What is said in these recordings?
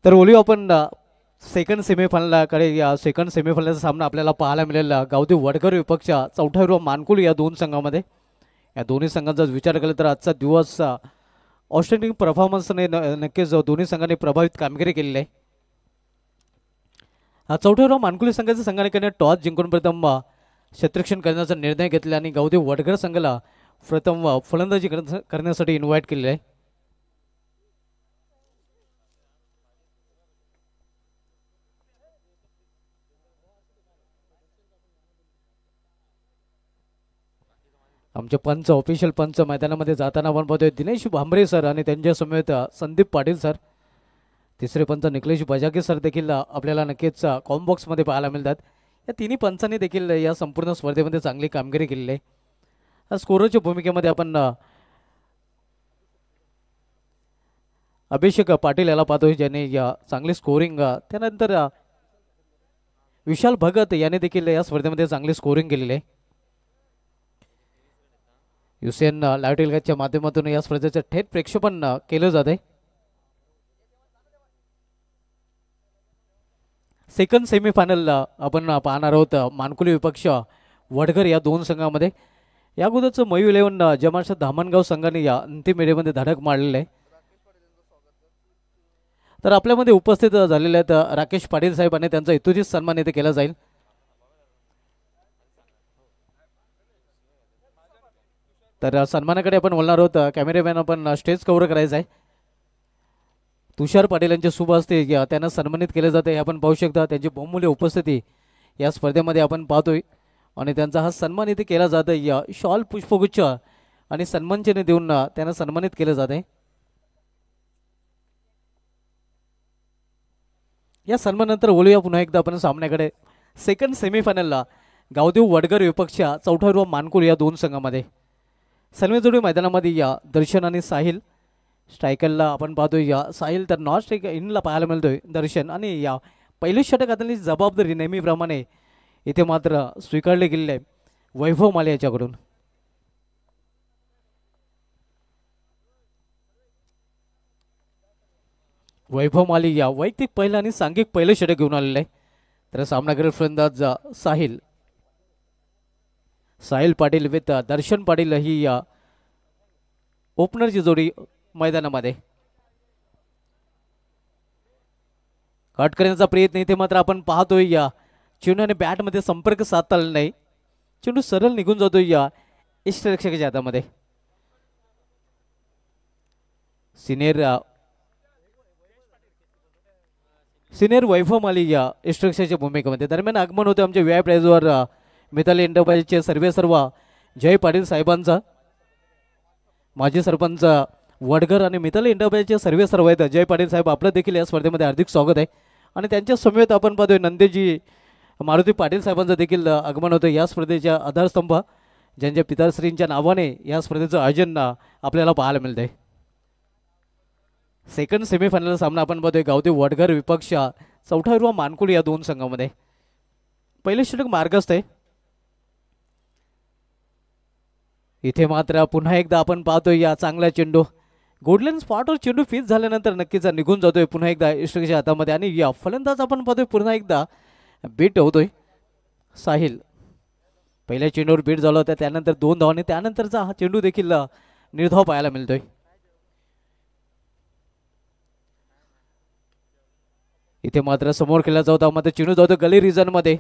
तर बोलूया आपण सेकंड सेमीफायनलकडे. या सेकंड सेमीफायनलचा सामना आपल्याला पाहायला मिळेल गावदेव वडकर विपक्षा चौथावीर मानकुल या दोन संघामध्ये. या दोन्ही संघांचा विचार केला तर आजचा दिवस आउटस्टँडिंग परफॉर्मन्सने नक्कीच दोन्ही संघांनी प्रभावित कामगिरी केलेली आहे. चौथावीर मानकुली संघाच्या संघाने टॉस जिंकून प्रथम क्षेत्ररक्षण करण्याचा निर्णय घेतला आणि गावदेव वडकर संघाला प्रथम फलंदाजी करण्यासाठी इन्व्हाइट केलेले आहे. आमचे पंच ऑफिशियल पंच मैदानामध्ये जाताना आपण पाहतोय दिनेश भांबरे सर आणि त्यांच्या समेत संदीप पाटील सर. तिसरे पंच निखिलेश बजागे सर देखील आपल्याला नक्कीच कॉम्बॉक्समध्ये पाहायला मिळतात. या तिन्ही पंचांनी देखील या संपूर्ण स्पर्धेमध्ये चांगली कामगिरी केलेली आहे. स्कोररच्या भूमिकेमध्ये आपण अभिषेक पाटील याला पाहतोय ज्याने या चांगली स्कोरिंग, त्यानंतर विशाल भगत याने देखील या स्पर्धेमध्ये चांगली स्कोरिंग केलेली आहे. युसेन लाईव्ह टेलिकास्टच्या माध्यमातून या स्पर्धेचं थेट प्रेक्षेपण केलं जाते. सेकंड सेमीफायनल आपण पाहणार आहोत मानकुली विपक्ष वडगर या दोन संघामध्ये. या अगोदरचं मयू 11 जमाशा धामणगाव संघाने या अंतिम फेरीमध्ये धडक मारलेलं आहे. तर आपल्यामध्ये उपस्थित झालेले आहेत राकेश पाटील साहेब आणि त्यांचा इतुजीत सन्मान इथे केला जाईल. तर सन्मानाकडे आपण बोलणार आहोत. कॅमेरामॅन आपण स्टेज कव्हर करायचं आहे. तुषार पाटील यांच्या शुभ हस्ते त्यांना सन्मानित केले जाते. हे आपण पाहू शकता. त्यांची बहुमूल्य उपस्थिती या स्पर्धेमध्ये आपण पाहतोय आणि त्यांचा हा सन्मान इथे केला जात आहे. शॉल, पुष्पगुच्छ आणि सन्मानचिन्ह देऊन त्यांना सन्मानित केले जाते. या सन्मानानंतर बोलूया पुन्हा एकदा आपण सामन्याकडे. सेकंड सेमीफायनलला गावदेव वडगर विपक्ष चौथावीर मानकुल या दोन संघामध्ये. सलमेजोडी मैदानामध्ये या दर्शन आणि साहिल स्ट्रायकरला आपण पाहतोय. या साहिल तर नॉन स्ट्राईक इनला पाहायला मिळतोय दर्शन. आणि या पहिली षटक हाताळण्याची जबाबदारी नेहमीप्रमाणे इथे मात्र स्वीकारले गेलेले आहे वैभव माले याच्याकडून. वैभव माली या वैयक्तिक पहिलं आणि सांघिक पहिलं षटक घेऊन आलेलं आहे. तर सामना करेल फलंदाज साहिल पाटील विथ दर्शन पाटील ही या ओपनरची जोडी मैदानामध्ये. कट करण्याचा प्रयत्न इथे मात्र आपण पाहतोय. या चेंडूने बॅटमध्ये संपर्क साधता आला नाही. चेंडू सरळ निघून जातोय या इष्टरक्षकाच्या हातामध्ये. सिनियर वैभव माली या इष्टरक्षकाच्या भूमिकेमध्ये. दरम्यान आगमन होते आमच्या व्याय प्राइजवर मिताली एंटरप्राइजचे सर्व जय पाटील साहेबांचा. माजी सरपंच वडगर आणि मिताली एंटरप्राइजचे सर्व आहेत जय पाटील साहेब. आपलं देखील या स्पर्धेमध्ये हार्दिक स्वागत आहे. आणि त्यांच्या समेत आपण पाहतोय नंदेजी मारुती पाटील साहेबांचं देखील आगमन होतं. या स्पर्धेच्या आधारस्तंभ ज्यांच्या पिताश्रींच्या नावाने या स्पर्धेचं आयोजन आपल्याला पाहायला मिळतंय. सेकंड सेमीफायनल सामना आपण पाहतोय गावदेव वडगर विपक्ष चौथावीर मानकुल या दोन संघामध्ये. पहिले षटक मार्गस्थ आहे. इथे मात्र पुन्हा एकदा आपण पाहतोय या चांगला चेंडू गोल्डन स्पॉटवर चेंडू फिट झाल्यानंतर नक्कीच निघून जातोय पुन्हा एकदा इष्टरक्षकाच्या हातामध्ये. आणि या फलंदाज आपण पाहतोय पुन्हा एकदा बीट होतोय साहिल. पहिल्या चेंडूवर बीट झाला होता, त्यानंतर 2 धावांनी त्यानंतरचा हा चेंडू देखील निर्धाव पाहायला मिळतोय. इथे मात्र समोर खेळला जात मात्र चेंडू जातो गली रिजन मध्ये.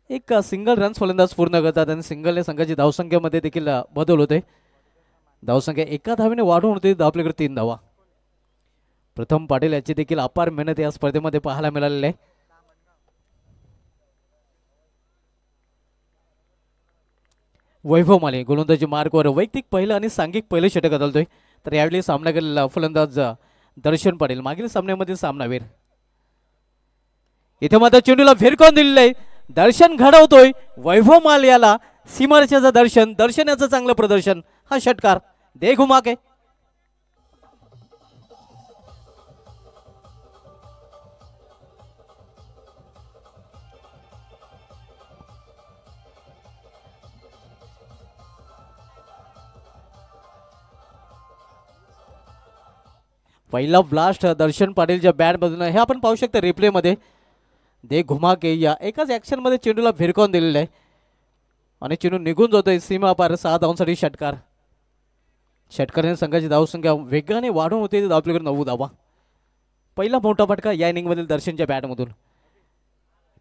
एक सिंगल रन्स फलंदाज पूर्ण करतात आणि सिंगलने संघाची धावसंख्येमध्ये देखील बदल होते. धावसंख्या एका धावेने वाढून होते आपल्याकडे 3 धावा. प्रथम पाटील याची देखील अपार मेहनत या स्पर्धेमध्ये पाहायला मिळालेली आहे. वैभव माले गोलंदाजी मार्कवर वैयक्तिक पहिलं आणि सांघिक पहिलं षटक बदलतोय. तर यावेळी सामना केलेला फलंदाज दर्शन पाटील मागील सामन्यामध्ये सामनावीर. इथे मात्र चेंडूला फिरकावून दिलेलं आहे. दर्शन घडवतोय वैभव माल याला सीमारेषेचं दर्शन याचं चांगलं प्रदर्शन. हा षटकार दे घुमा के. पहिला ब्लास्ट दर्शन पाटीलच्या बॅटमधून हे आपण पाहू शकता रिप्लेमध्ये. दे घुमा के या एकाच ॲक्शनमध्ये चेंडूला भिरकावून दिलेलं आहे आणि चेंडू निघून जातोय सीमा पार. 6 धावांसाठी षटकार. षटकाराने संघाची धावसंख्या वेगाने वाढून होते. धावपलीकडे 9 धावा. पहिला मोठा फटका या इनिंगमधील दर्शनच्या बॅटमधून.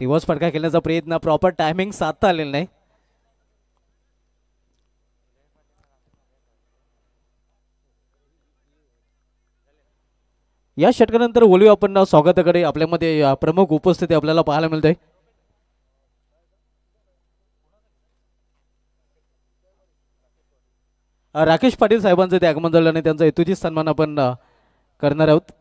रिव्हर्स फटका खेळण्याचा प्रयत्न प्रॉपर टायमिंग साधता आलेला नाही. या षटकानंतर बोलूया आपण स्वागताकडे. आपल्यामध्ये प्रमुख उपस्थिती आपल्याला पाहायला मिळते. राकेश पाटील साहेबांचं ते आगमन झालं आणि त्यांचा हेतूची सन्मान आपण करणार आहोत.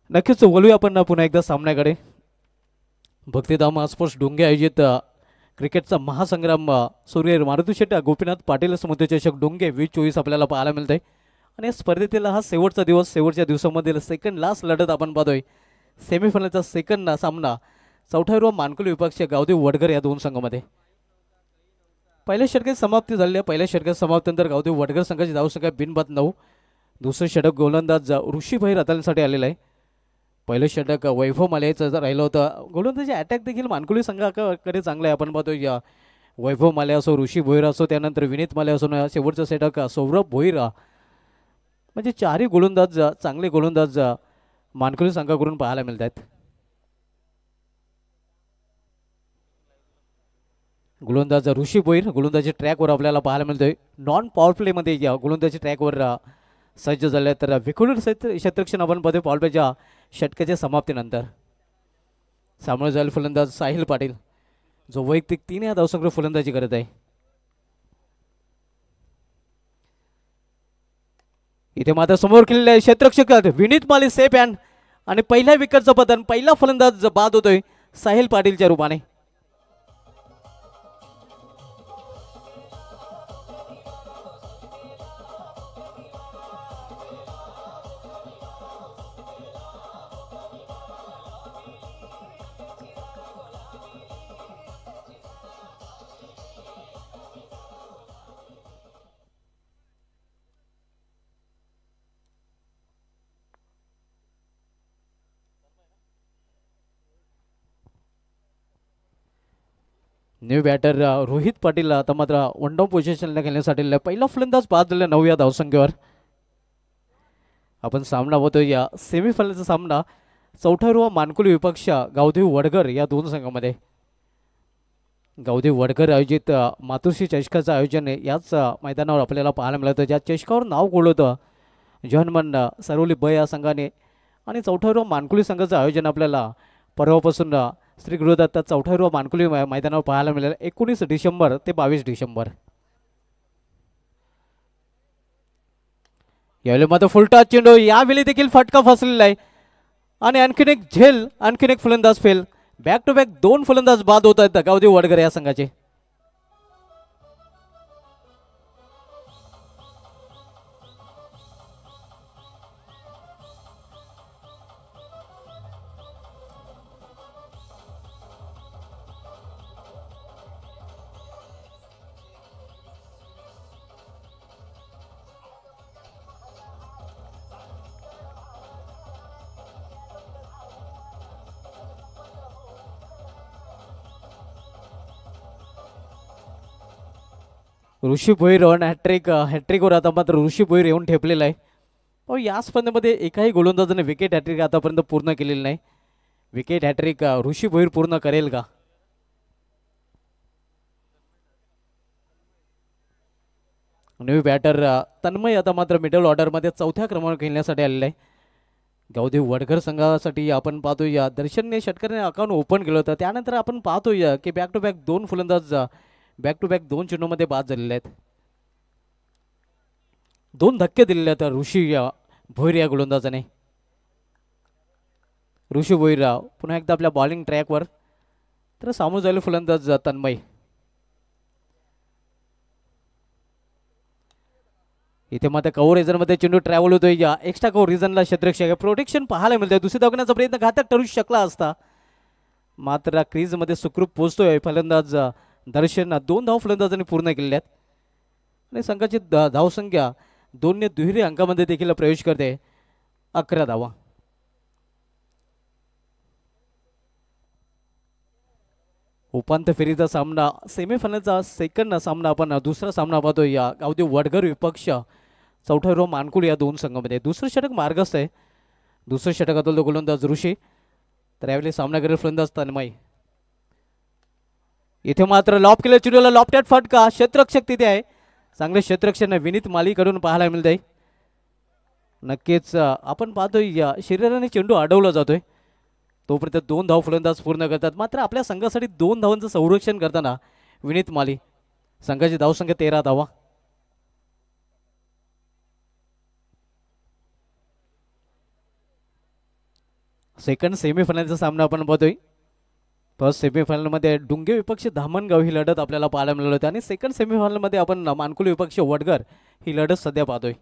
नक्कीच बोलूया आपण पुन्हा एकदा सामन्याकडे. भक्तिधाम स्पोर्ट्स डोंगे आयोजित क्रिकेटचा महासंग्राम सूर्य मारुती शेट्टी गोपीनाथ पाटील समुद्रचषक डोंगे 2024 आपल्याला पाहायला मिळतंय. आणि स्पर्धेतील हा शेवटचा दिवस. शेवटच्या दिवसामधील सेकंड लास्ट लढत आपण पाहतोय. सेमीफायनलचा सेकंड सामना चौथ्या मानकुली विपक्षीय गावदेव वडगर या दोन संघामध्ये. पहिल्या षटकाची समाप्ती झाली आहे. पहिल्या षटकाच्या समाप्तीनंतर गावदेव वडगर संघाची धावसंख्या बिनबाद 9. दुसरं षटक गोलंदाज ऋषीभाई रतालसाठी आलेलं आहे. पहिलं षटक वैभव माल्याचं राहिलं होतं. गोलंदाजी अटॅक देखील मानकुली संघाकडे चांगला आहे. आपण पाहतो या वैभव माल्या असो, ऋषी भोईर असो, त्यानंतर विनीत माल्या असो, शेवटचं षटक सौरभ भोईर. म्हणजे चारही गोलंदाज चांगले गोलंदाज मानकुली संघाकडून पाहायला मिळत आहेत. गोलंदाज ऋषी भोईर गोलंदाजी ट्रॅकवर आपल्याला पाहायला मिळतोय. नॉन पॉवर प्लेमध्ये या गोलंदाजी ट्रॅकवर सज्ज झाले. तर विखुर क्षेत्रक्षण आपण पाहतोय पॉवर प्लेच्या षटकाच्या समाप्तीनंतर. सामोरे जाईल फलंदाज साहिल पाटील जो वैयक्तिक 3 या धावसंख्येवर फलंदाजी करत आहे. इथे मात्र समोर केलेले आहे क्षेत्ररक्षक विनीत माली सेफ हँड आणि पहिल्या विकेटचं पतन. पहिला फलंदाज बाद होतोय साहिल पाटीलच्या रूपाने. न्यू बॅटर रोहित पाटील आता मात्र वन डाऊन पोझिशनला खेळण्यासाठी पहिला फलंदाज बाद झाला 9 या धावसंख्येवर. आपण सामना होतो या सेमीफायनलचा सामना चौथ्या मानकुली विपक्ष गावदेव वडगर या दोन संघामध्ये. गावदेव वडगर आयोजित मातोश्री चषकाचं आयोजन याच मैदानावर आपल्याला पाहायला मिळतं. ज्या चषकावर नाव गोळवतं जहनमन सरोली ब या संघाने. आणि चौथ्या मानकुली संघाचं आयोजन आपल्याला परवापासून श्री गुरुदत्त चौथ्या मानकुली मैदानावर पाहायला मिळेल 19 डिसेंबर ते 22 डिसेंबर. यावेळी मात्र फुलटा चेंडू. यावेळी देखील फटका फसलेला आहे आणि आणखीन एक झेल. आणखीन एक फलंदाज फेल. बॅक टू बॅक 2 फलंदाज बाद होत आहेत गावदेव वडगर या संघाचे. ऋषी भोईर हॅट्रिकवर आता मात्र ऋषी भोईर येऊन ठेपलेला आहे. पण या स्पर्धेमध्ये एकाही गोलंदाजाने विकेट हॅट्रिक आतापर्यंत पूर्ण केलेली नाही. विकेट हॅट्रिक ऋषी भोईर पूर्ण करेल का? न्यू बॅटर तन्मय आता मात्र मिडल ऑर्डरमध्ये चौथ्या क्रमांकावर खेळण्यासाठी आलेला आहे. गावदेव वडगर संघासाठी आपण पाहतोय दर्शनने षटकाराने अकाउंट ओपन केलं होतं. त्यानंतर आपण पाहतोय की बॅक टू बॅक 2 फलंदाज बॅक टू बॅक 2 चेंडूमध्ये बाद झालेले आहेत. 2 धक्के दिलेले आहेत ऋषी भोईर या गोलंदाजाने. ऋषी भोईर पुन्हा एकदा आपल्या बॉलिंग ट्रॅकवर. तर सामोर झाले फलंदाज तन्मय. इथे मात्र कव्हर रिझनमध्ये चेंडू ट्रॅव्हल होतोय. या एक्स्ट्रा कव्हर रिझनला क्षेत्ररक्षक प्रोटेक्शन पाहायला मिळतंय. दुसरी धावण्याचा प्रयत्न घातक ठरू शकला असता मात्र क्रीजमध्ये सुखरूप पोहोचतोय फलंदाज दर्शन 2 धाव फलंदाजांनी पूर्ण केलेल्या आहेत आणि संघाची धावसंख्या 2ने दुहेरी अंकामध्ये देखील प्रवेश करते. 11 धावा. उपांत्य फेरीचा सामना सेमीफायनलचा सेकंड सामना आपण दुसरा सामना पाहतोय या गावदेव वडगर विपक्ष चौथारो मानकुळ या दोन संघामध्ये. दुसरं षटक मार्गस्थ आहे. दुसरं षटकातील गोलंदाज ऋषी तर यावेळी सामना करेल फलंदाज तन्मय. इथे मात्र लॉप केलं चेंडूला लॉपटॅट फटका क्षेत्ररक्षक तिथे आहे. चांगले क्षेत्ररक्षण विनीत मालीकडून पाहायला मिळतंय. नक्कीच आपण पाहतोय या शरीराने चेंडू अडवला जातोय तोपर्यंत 2 धाव फलंदाज पूर्ण करतात. मात्र आपल्या संघासाठी 2 धावांचं संरक्षण करताना विनीत माली. संघाची धावसंख्या 13 धावा. सेकंड सेमीफायनलचा सामना आपण पाहतोय. फर्स्ट सेमीफायनलमध्ये डुंगे विपक्ष धामणगाव ही लढत आपल्याला पाहायला मिळाली होती आणि सेकंड सेमीफायनलमध्ये आपण मानकुल विपक्ष वडगर ही लढत सध्या पाहतोय.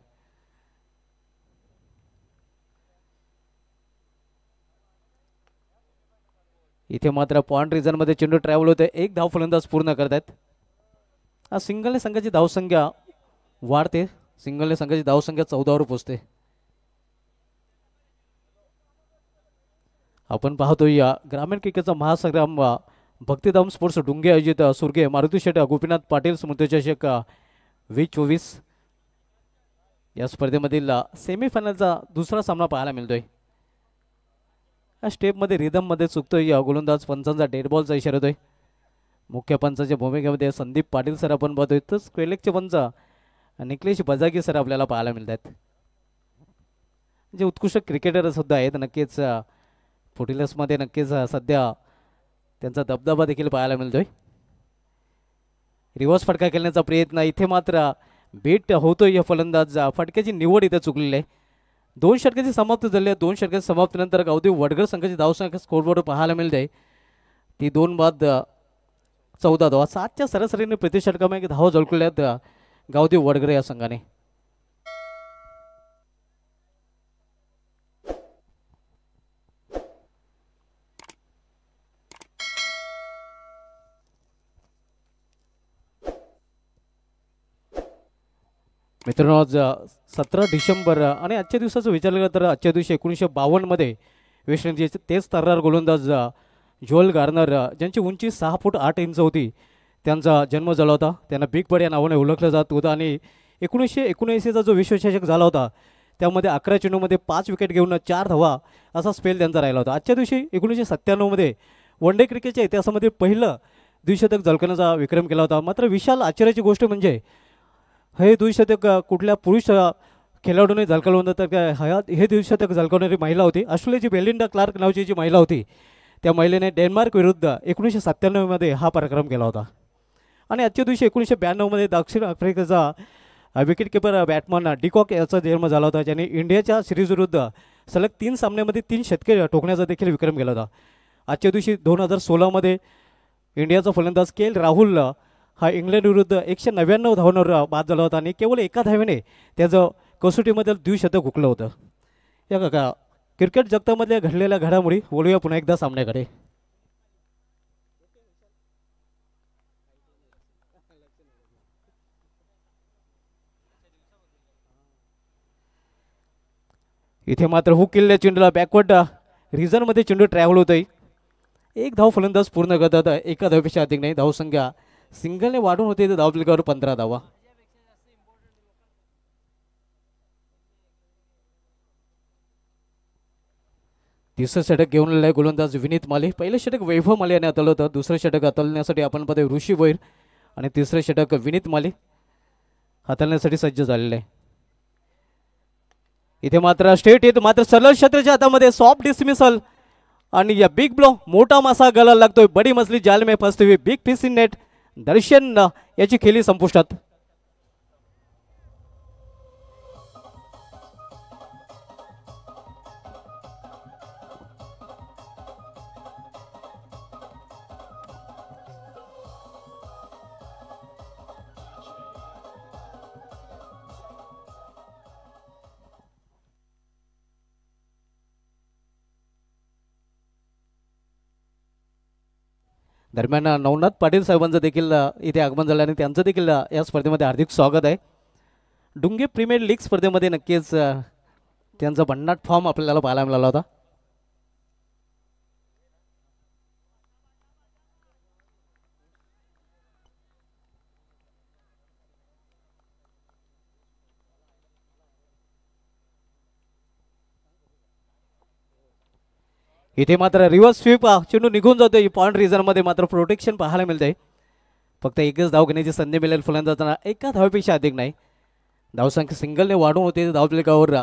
इथे मात्र पॉइंट रिझनमध्ये चेंडू ट्रॅव्हल होते. 1 धाव फलंदाज पूर्ण करतात. आज सिंगलने संघाची धावसंख्या वाढते. सिंगलने संघाची धावसंख्या 14वर पोहोचते. आपण पाहतोय या ग्रामीण क्रिकेटचा महासंग्राम भक्तिधाम स्पोर्ट्स डुंगे आयोजित सुर्गे मारुती शेट गोपीनाथ पाटील स्मृतिचषक 2024 या स्पर्धेमधील सेमीफायनलचा दुसरा सामना पाहायला मिळतोय. या स्टेपमध्ये रिदममध्ये चुकतोय या गोलंदाज पंचांचा डेड बॉलचा इशारा होतोय. मुख्य पंचाच्या भूमिकेमध्ये संदीप पाटील सर आपण पाहतोय तर क्वेलेकचे पंच निकलेश बजागी सर आपल्याला पाहायला मिळतात. जे उत्कृष्ट क्रिकेटर सुद्धा आहेत. नक्कीच फुटिलसमध्ये नक्कीच सध्या त्यांचा दबदबा देखील पाहायला मिळतोय. रिव्हर्स फटका खेळण्याचा प्रयत्न इथे मात्र बेट होतोय. या फलंदाज फटक्याची निवड इथे चुकलेली आहे. 2 षटकाची समाप्ती झाली आहे. 2 षटकाची समाप्तीनंतर गावदेव वडगर संघाची धावसंख्या स्कोरबोर्ड पाहायला मिळते. ती 2 बाद 14 धावा. 7च्या सरासरीने प्रति षटकामध्ये धावा झळकल्यात गावदेव वडगर या संघाने. मित्रांनो आज 17 डिसेंबर आणि आजच्या दिवसाचं विचार केलं तर आजच्या दिवशी 1952 मध्ये वेस्ट इंडिजचे तेच तर्रार गोलंदाज जोएल गार्नर ज्यांची उंची 6 फूट 8 इंच होती त्यांचा जन्म झाला होता. त्यांना बिग बर्ड या नावाने ओळखलं जात होतं आणि 1979चा जो विश्वचषक झाला होता त्यामध्ये 11 चेंडूमध्ये 5 विकेट घेऊन 4 धावा असा स्पेल त्यांचा राहिला होता. आजच्या दिवशी 1997 मध्ये वन डे क्रिकेटच्या इतिहासामध्ये पहिलं द्विशतक झळकण्याचा विक्रम केला होता. मात्र विशाल आश्चर्याची गोष्ट म्हणजे हे द्विशतक कुठल्या पुरुष खेळाडूने झळकावलं होतं तर काय हे द्विशतक झळकावणारी महिला होती. ऑस्ट्रेलियाची बेलिंडा क्लार्क नावाची जी महिला होती त्या महिलेने डेन्मार्क विरुद्ध 1997 मध्ये हा पराक्रम केला होता. आणि आजच्या दिवशी 1992 मध्ये दक्षिण आफ्रिकेचा विकेटकीपर बॅट्समन डिकॉक याचा जन्म झाला होता ज्याने इंडियाच्या सिरीज विरुद्ध सलग 3 सामन्यामध्ये 3 शतके ठोकण्याचा देखील विक्रम केला होता. आजच्या दिवशी 2016 मध्ये इंडियाचा फलंदाज के एल राहुल हा इंग्लंड विरुद्ध 199 धावांवर बाद झाला होता आणि केवळ एका धावेने त्याचं कसोटीमधील द्विशतक हुकलं होतं. या काका क्रिकेट जगतामधल्या घडलेल्या घडामोडी बोलूया पुन्हा एकदा सामन्याकडे. इथे मात्र हुक केलेल्या चेंडूला बॅकवर्ड रिझनमध्ये चेंडू ट्रॅव्हल होतोय. 1 धाव फलंदाज पूर्ण करतात. एका धावेपेक्षा अधिक नाही. धावसंख्या सिंगलने वाढून होते तर धावफलकावर 15 धावा. तिसरं षटक घेऊन आलेला गोलंदाज विनीत माली. पहिलं षटक वैभव माली याने हाताळलं होतं. दुसरं षटक हाताळण्यासाठी आपण पाहतोय ऋषी भोईर आणि तिसरं षटक विनीत माली हाताळण्यासाठी सज्ज झालेलं आहे. इथे मात्र स्ट्रेट येत मात्र सरळ क्षेत्राच्या हातामध्ये सॉफ्ट डिसमिसल आणि या बिग ब्लो मोठा मासा गळायला लागतोय. बडी मछली जाल में फसते हुए बिग फिश इन नेट. दर्शन याची खेळी संपुष्टात. दरम्यान नवनाथ पाटील साहेबांचं देखील इथे आगमन झालं आणि त्यांचं देखील या स्पर्धेमध्ये हार्दिक स्वागत आहे. डुंगे प्रीमियर लीग स्पर्धेमध्ये नक्कीच त्यांचा भन्नाट फॉर्म आपल्याला पाहायला मिळाला होता. इथे मात्र रिव्हर्स स्वीप चेंडू निघून जातोय. पॉइंट रिझनमध्ये मात्र प्रोटेक्शन पाहायला मिळतंय. फक्त एकच धाव घेण्याची संधी मिळेल फलंदाजांना, एका धावेपेक्षा अधिक नाही. धावसंख्या सिंगलने वाढून होते. धावफलकावर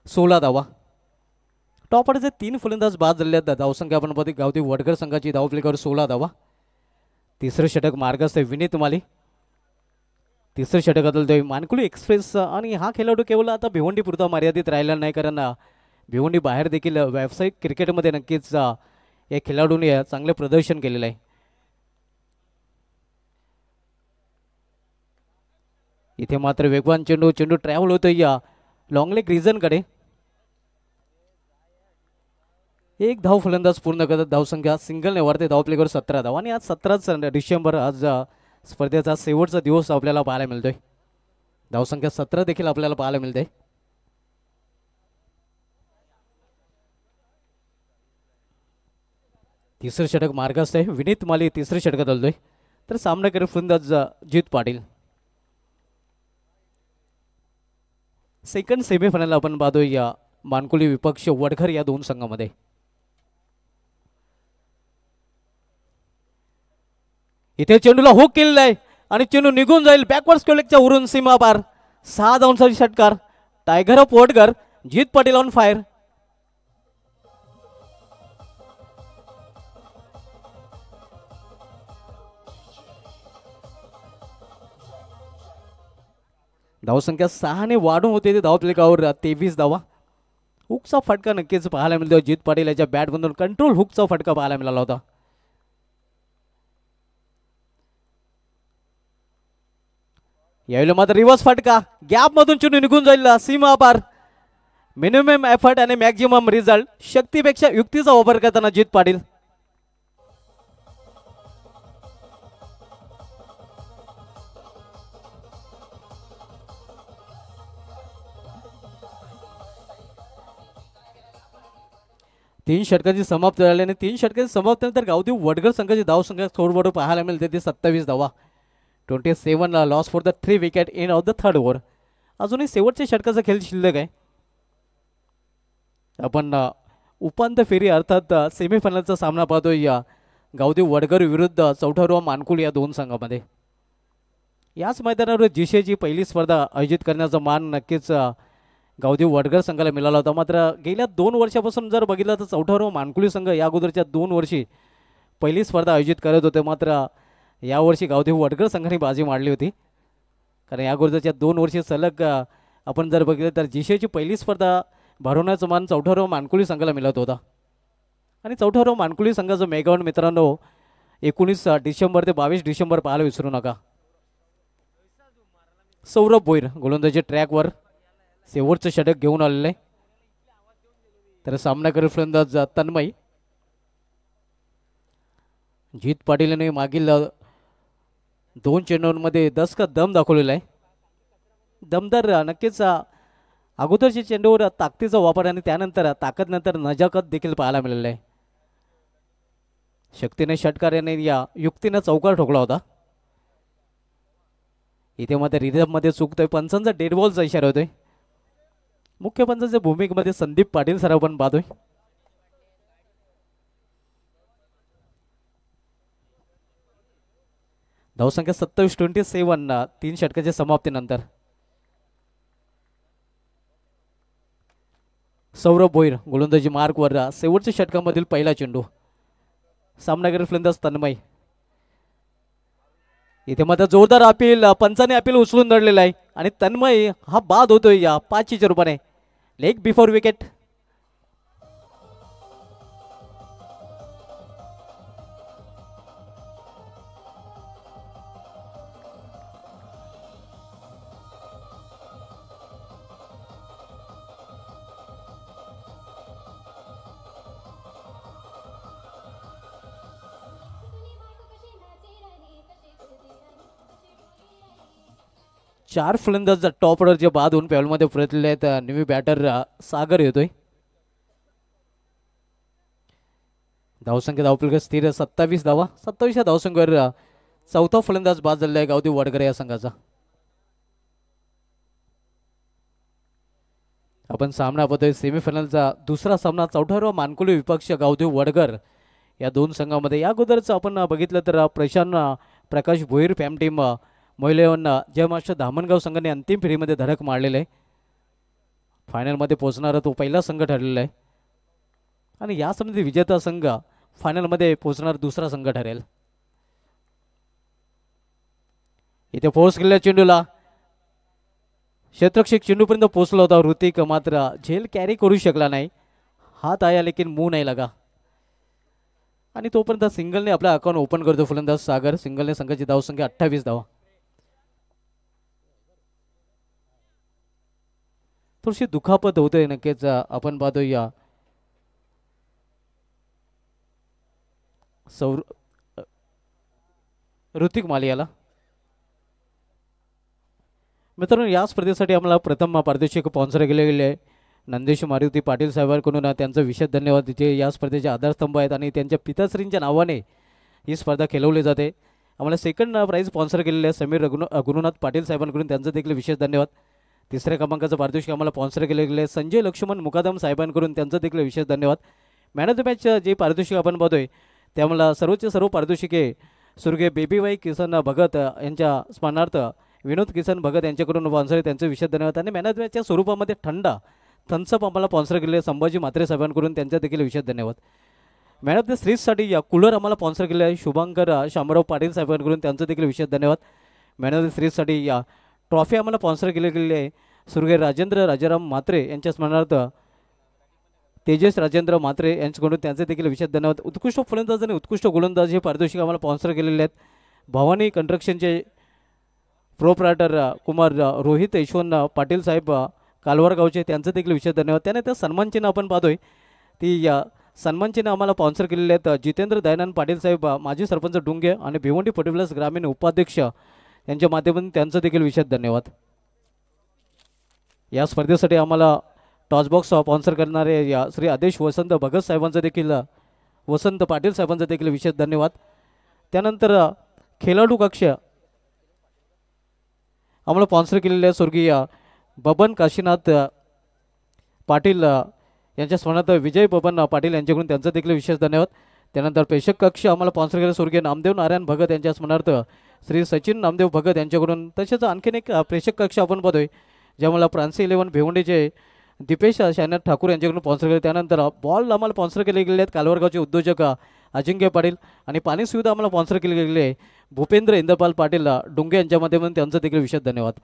16 धावा. टॉप ऑर्डरचे 3 फलंदाज बाद झाले आहेत. धावसंख्या आपण पाहतो गावठी वडगर संघाची धावफलकावर 16 धावा. तिसरं षटक मार्गस्थ आहे विनीत माली. तिसरं षटक बदलतोय मानकुली एक्सप्रेस. आणि हा खेळाडू केवळ आता भिवंडी पुरता मर्यादित राहिला नाही, कारण भिवंडी बाहेर देखील व्यावसायिक क्रिकेटमध्ये नक्कीच या खेळाडूने चांगले प्रदर्शन केलेलं आहे. इथे मात्र वेगवान चेंडू ट्रॅव्हल होतोय या लॉंग लेग रिजनकडे. एक धाव फलंदाज पूर्ण करत धावसंख्या सिंगलने वाढते. धाव प्लेवर 17 धाव. आणि आज 17 डिसेंबर आज स्पर्धेचा शेवटचा दिवस आपल्याला पाहायला मिळतोय. धावसंख्या 17 देखील आपल्याला पाहायला मिळते. तिसरं षटक मार्गस्थ आहे विनीत माली. तिसरं षटक चालतोय. तर सामनाकरी फलंदाज जित पाटील. सेकंड सेमीफायनल आपण पाहतोय या मानकुली विपक्ष वडघर या दोन संघामध्ये. इथे चेंडूला हुक केलेला आहे आणि चेंडू निघून जाईल. बॅकवर्ड स्क्वेअरच्या उरून सीमा पार. 6 धावांचा षटकार. टायगर ऑफ वडघर जित पाटील ऑन फायर. धावसंख्या 6ने वाढून होते. ते धावफलकावर 23 धावा. हुकचा फटका नक्कीच पाहायला मिळतो. जित पाटील याच्या बॅटमधून कंट्रोल हुकचा फटका पाहायला मिळाला होता. यावेळी मात्र रिव्हर्स फटका. गॅप मधून चेंडू निघून जाईल सीमा पार. मिनिमम एफर्ट आणि मॅक्झिमम रिझल्ट. शक्तीपेक्षा युक्तीचा वापर करताना जित पाटील. तीन षटकांची समाप्ती झाली आणि 3 षटकांची समाप्तीनंतर गावठी वडगर संघाची धावसंख्या थोडबरोबर पाहायला मिळते. ते 27 धावा. 27 loss for the 3 wicket in of the third over. अजूनही शेवटच्या षटकाचा खेळ शिल्लक आहे. आपण उपांत्य फेरी अर्थात सेमीफायनलचा सामना पाहतोय या गावठी वडगर विरुद्ध चौठारवा मानकुल या दोन संघामध्ये. याच मैदानावर जिशेची पहिली स्पर्धा आयोजित करण्याचा मान नक्कीच गावठी वडगर संघाला मिळाला होता. मात्र गेल्या 2 वर्षापासून जर बघितलं तर चौठारवा मानकुली संघ या अगोदरच्या 2 वर्षी पहिली स्पर्धा आयोजित करत होते. मात्र यावर्षी गावठी वडगर संघाने बाजी मारली होती, कारण या अगोदरच्या 2 वर्षी सलग आपण जर बघितलं तर जिशेची पहिली स्पर्धा भरवण्याचा मान चौठारवा मानकुली संघाला मिळत होता. आणि चौठारवा मानकुली संघाचं मेगावंट मित्रांनो 19 डिसेंबर ते 22 डिसेंबर पाहायला विसरू नका. सौरभ भोईर गोलंदाजी ट्रॅकवर शेवटचं षटक घेऊन आलेलं आहे. तर सामनाकरी फलंदाज तन्मय. जित पाटीलने मागील 2 चेंडूंमध्ये 10 का दम दाखवलेला आहे. दमदार नक्कीच अगोदरच्या चेंडूवर ताकदीचा वापर आणि त्यानंतर ताकदनंतर नजाकत देखील पाहायला मिळालेला आहे. शक्तीने षटकार याने या युक्तीने चौकार ठोकला होता. इथे मात्र रिदममध्ये चुकतोय. पंचांचा डेड बॉलचा इशारा होतोय. मुख्य पंचांच्या भूमिकेमध्ये संदीप पाटील सर आपण पाहतोय. धावसंख्या 27-27 3 षटकाच्या समाप्तीनंतर. सौरभ भोईर गोलंदाजी मार्कवर शेवटच्या षटकामधील पहिला चेंडू. सामनाकरी फलंदाज तन्मय. इथे मात्र जोरदार अपील. पंचाने अपील उचलून धरलेला आहे आणि तन्मय हा बाद होतोय या 5च्या रूपाने. Leg before wicket. 4 फलंदाज टॉप ऑर्डरचे बाद होऊन पॅवलमध्ये परतलेले आहेत. नवी बॅटर सागर येतोय. धावसंख्या धावपलक स्थिर 27 धावा. 27 धावसंख्येवर चौथा फलंदाज बाद झालेला आहे गावदेव वडगर या संघाचा. आपण सामना बघतोय सेमीफायनलचा दुसरा सामना चौथावा मानकुली विपक्ष गावदेव वडगर या दोन संघामध्ये. या अगोदरच आपण बघितलं तर प्रशांत प्रकाश भोईर फॅम टीम महिलांना जय मास्टर धामणगाव संघाने अंतिम फेरीमध्ये धडक मारलेले आहे. फायनलमध्ये पोहोचणारा तो पहिला संघ ठरलेला आहे आणि या संबंधी विजेता संघ फायनलमध्ये पोहोचणारा दुसरा संघ ठरेल. इथे फोर्स केलेल्या चेंडूला क्षेत्ररक्षक चेंडूपर्यंत पोहोचला होता ऋतिक, मात्र झेल कॅरी करू शकला नाही. हात आया लेकिन मुंह नाही लगा आणि तोपर्यंत सिंगलने आपला अकाउंट ओपन करतो फलंदाज सागर. सिंगलने संघाची धावसंख्या 28 धावा. थोडीशी दुखापत होते नक्कीच. आपण पाहतो या ऋतिक मालियाला. मित्रांनो या स्पर्धेसाठी आम्हाला प्रथम पारितोषिक स्पॉन्सर केले गेले आहे नंदेश मारुती पाटील साहेबांकडून. त्यांचा विशेष धन्यवाद. तिथे या स्पर्धेचे आधारस्तंभ आहेत आणि त्यांच्या पिताश्रींच्या नावाने ही स्पर्धा खेळवली जाते. आम्हाला सेकंड प्राइज स्पॉन्सर केलेले आहे समीर गुरुनाथ पाटील साहेबांकडून. त्यांचं देखील विशेष धन्यवाद. तिसऱ्या क्रमांकाचं पारितोषिक आम्हाला स्पॉन्सर केले गेले संजय लक्ष्मण मुकादम साहेबांकडून. त्यांचं देखील विशेष धन्यवाद. मॅन ऑफ द मॅच जे पारितोषिक आपण पाहतोय ते आम्हाला सर्वोच्च सर्व पारितोषिके स्वर्गीय बेबीबाई किसन भगत यांच्या स्मरणार्थ विनोद किसन भगत यांच्याकडून स्पॉन्सर. त्यांचे विशेष धन्यवाद. आणि मॅन ऑफ द मॅचच्या स्वरूपामध्ये थंडा थम्सअप आम्हाला स्पॉन्सर केले संभाजी म्हात्रे साहेबांकडून. त्यांचा देखील विशेष धन्यवाद. मॅन ऑफ द सिरीजसाठी या कूलर आम्हाला स्पॉन्सर केले आहे शुभांकर शामराव पाटील साहेबांकडून. त्यांचं देखील विशेष धन्यवाद. मॅन ऑफ द सिरीजसाठी या ट्रॉफी आम्हाला स्पॉन्सर केले गेले आहे स्वर्गीय राजेंद्र राजाराम म्हात्रे यांच्या स्मरणार्थ तेजस राजेंद्र म्हात्रे यांच्याकडून. त्यांचे देखील विशेष धन्यवाद. उत्कृष्ट फलंदाज आणि उत्कृष्ट गोलंदाज हे पारितोषिक आम्हाला स्पॉन्सर केलेले आहेत भवानी कन्स्ट्रक्शनचे प्रोप्रायटर कुमार रोहित यशवंत पाटील साहेब कालवारगावचे. त्यांचं देखील विशेष धन्यवाद. त्याने त्या सन्मानचिन्ह आपण पाहतोय ती या सन्मानचिन्ह आम्हाला स्पॉन्सर केलेले आहेत जितेंद्र दयानंद पाटील साहेब माजी सरपंच डुंगे आणि भिवंडी पर्टिक्युलर्स ग्रामीण उपाध्यक्ष यांच्या माध्यमातून. त्यांचं देखील विशेष धन्यवाद. या स्पर्धेसाठी आम्हाला टॉसबॉक्स स्पॉन्सर करणारे या श्री आदेश वसंत भगत साहेबांचं देखील वसंत पाटील साहेबांचं देखील विशेष धन्यवाद. त्यानंतर खेळाडू कक्ष आम्हाला स्पॉन्सर केलेले आहे स्वर्गीय बबन काशीनाथ पाटील यांच्या स्मरणार्थ विजय बबन पाटील यांच्याकडून. त्यांचं देखील विशेष धन्यवाद. त्यानंतर प्रेक्षक कक्ष आम्हाला स्पॉन्सर केले स्वर्गीय नामदेव नारायण भगत यांच्या स्मरणार्थ श्री सचिन नामदेव भगत यांच्याकडून. तसेच आणखीन एक प्रेक्षक कक्ष आपण पाहतोय जे आम्हाला फ्रान्सी 11 भिवंडीचे दीपेश शायनाथ ठाकूर यांच्याकडून स्पॉन्सर केले. त्यानंतर बॉल आम्हाला स्पॉन्सर केले गेले आहेत कालवारगावचे उद्योजक अजिंक्य पाटील आणि पाणी सुविधा आम्हाला स्पॉन्सर केले गेले आहे भूपेंद्र इंद्रपाल पाटील डुंगे यांच्या माध्यमातून. त्यांचं देखील विशेष धन्यवाद.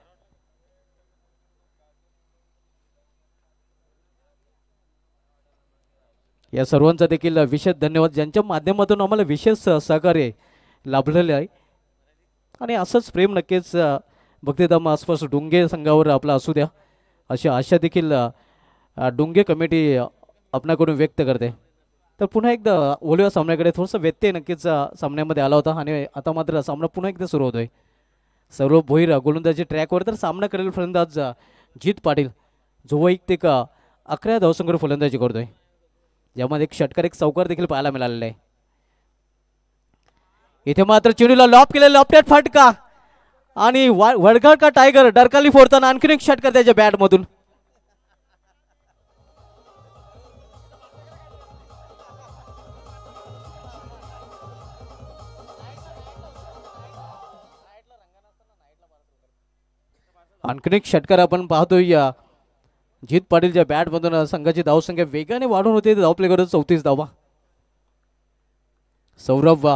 या सर्वांचा देखील विशेष धन्यवाद ज्यांच्या माध्यमातून आम्हाला विशेष सहकार्य लाभलेले आहे आणि असंच प्रेम नक्कीच भक्तिधाम आसपास डुंगे संघावर आपला असू द्या अशी आशा देखील डुंगे कमिटी आपणाकडून व्यक्त करते. तर पुन्हा एकदा ओलिवा सामन्याकडे थोडंसं व्यत्यय नक्कीच सामन्यामध्ये आला होता आणि आता मात्र सामना पुन्हा एकदा सुरू होतोय. सर्व भोईर गोलंदाजी ट्रॅकवर तर सामना करेल फलंदाज जीत पाटील जो वैयक्तिक 11 धावसंख्येवर फलंदाजी करतोय ज्यामध्ये एक षटकार एक चौकार देखील पाहायला मिळालेला आहे. इथे मात्र चेंडूला लॉप केलेला लॉपटेड फटका आणि वडगाव का टायगर डरकाली फोडताना आणखीन एक षटकार त्याच्या बॅटमधून. आणखीन एक षटकार आपण पाहतोय या जीत पाटीलच्या बॅटमधून. संघाची धावसंख्या वेगाने वाढून होते. धाव प्ले करत 34 धावा. सौरभ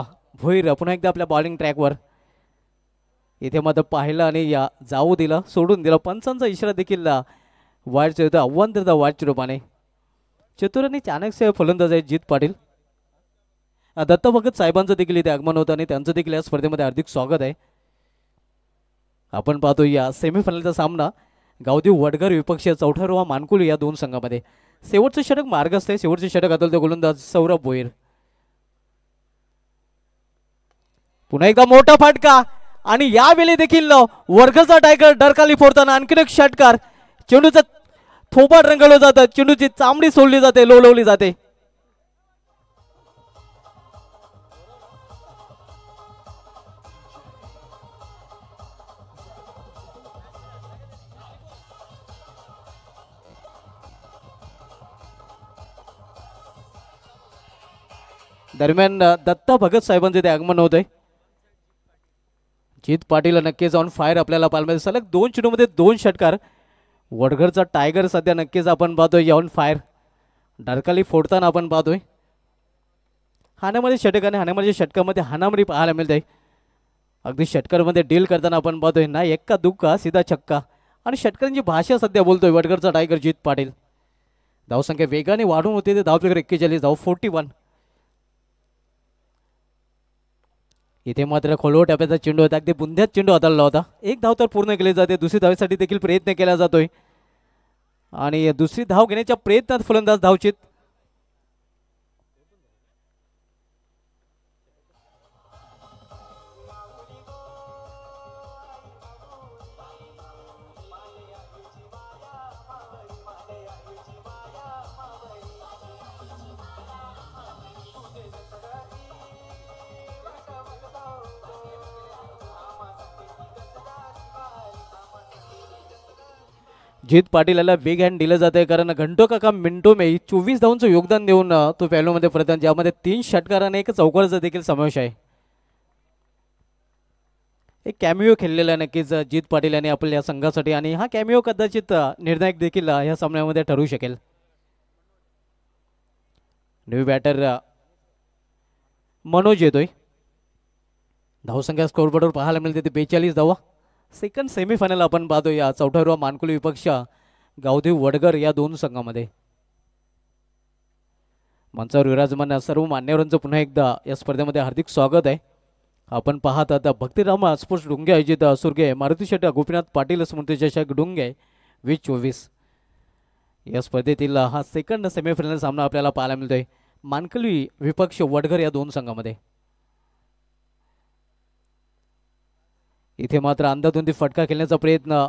भोईर पुन्हा एकदा आपल्या बॉलिंग ट्रॅकवर. इथे मात्र पाहिलं आणि या जाऊ दिला सोडून दिला. पंचांचा इशारा देखील वाईटचा होता. आव्हान देता वाईटच्या रूपाने. चतुर आणि चाणक्य फलंदाज आहेत जीत पाटील. दत्त भगत साहेबांचं देखील इथे आगमन होतं आणि त्यांचं देखील या स्पर्धेमध्ये हार्दिक स्वागत आहे. आपण पाहतो या सेमीफायनलचा सामना गावदेव वडगर विपक्ष चौथारोहा मानकुली या दोन संघामध्ये. शेवटचं षटक मार्गस्थ आहे. शेवटचे षटक हाताळतो गोलंदाज सौरभ भोईर. पुन्हा एकदा मोठा फटका आणि यावेळी देखील वर्गचा टायगर डरकाली फोडताना आणखीन एक षटकार. चेंडूचा थोबाड रंगवलं जातं, चेंडूची चामडी सोडली जाते, लोळवली जाते. दरम्यान दत्ता भगत साहेबांचे ते आगमन होत आहे. जित पाटील नक्कीच ऑन फायर आपल्याला पाहायला सलग 2 चेंडूमध्ये 2 षटकार. वडघरचा टायगर सध्या नक्कीच आपण पाहतोय ऑन फायर. डरकाली फोडताना आपण पाहतोय. हाण्यामध्ये षटक आणि हाण्यामध्ये षटकामध्ये हाणामारी पाहायला मिळते. अगदी षटकारमध्ये डील करताना आपण पाहतोय ना एक्का दुक्का सीधा छक्का. आणि षटकारांची भाषा सध्या बोलतोय वडघरचा टायगर जित पाटील. धावसंख्या वेगाने वाढून होते ते धाव प्लेयर 41 धाव 41. इथे मात्र खोलवर टप्प्याचा चेंडू होता, अगदी बुंद्यात चेंडू हाताळला होता. एक धाव तर पूर्ण केली जाते, दुसरी धावेसाठी देखील प्रयत्न केला जातोय आणि दुसरी धाव घेण्याच्या प्रयत्नात फलंदाज धावचित. जित पाटील याला बिग हँड दिलं जाते कारण घंटो का काम मिनिटो में 24 धावांचं योगदान देऊन तो पॅलोमध्ये प्रथम, ज्यामध्ये 3 षटकार आणि 1 चौकाराचा देखील समावेश आहे. एक कॅमिओ खेळलेला नक्कीच जित पाटील यांनी आपल्या संघासाठी आणि हा कॅमिओ कदाचित निर्णायक देखील या सामन्यामध्ये ठरू शकेल. न्यू बॅटर मनोज येतोय. धावसंख्या स्कोरबोर्डवर पाहायला मिळते ते 42 धावा. सेकंड सेमीफायनल आपण पाहतो या चौथ्यावर मानकुली विपक्ष गावदेव वडगर या 2 संघामध्ये. मंचावर विराजमान सर्व मान्यवरांचं पुन्हा एकदा या स्पर्धेमध्ये हार्दिक स्वागत आहे. आपण पाहत आता भक्तिराम स्पोर्ट्स डुंगे आयोजित सुरगे मारुती शेट गोपीनाथ पाटील स्मृती चषक डुंगे 2024 या स्पर्धेतील हा सेकंड सेमीफायनल सामना आपल्याला पाहायला मिळतोय मानकुली विपक्ष वडगर या 2 संघामध्ये. इथे मात्र अंधाधुंदी फटका खेळण्याचा प्रयत्न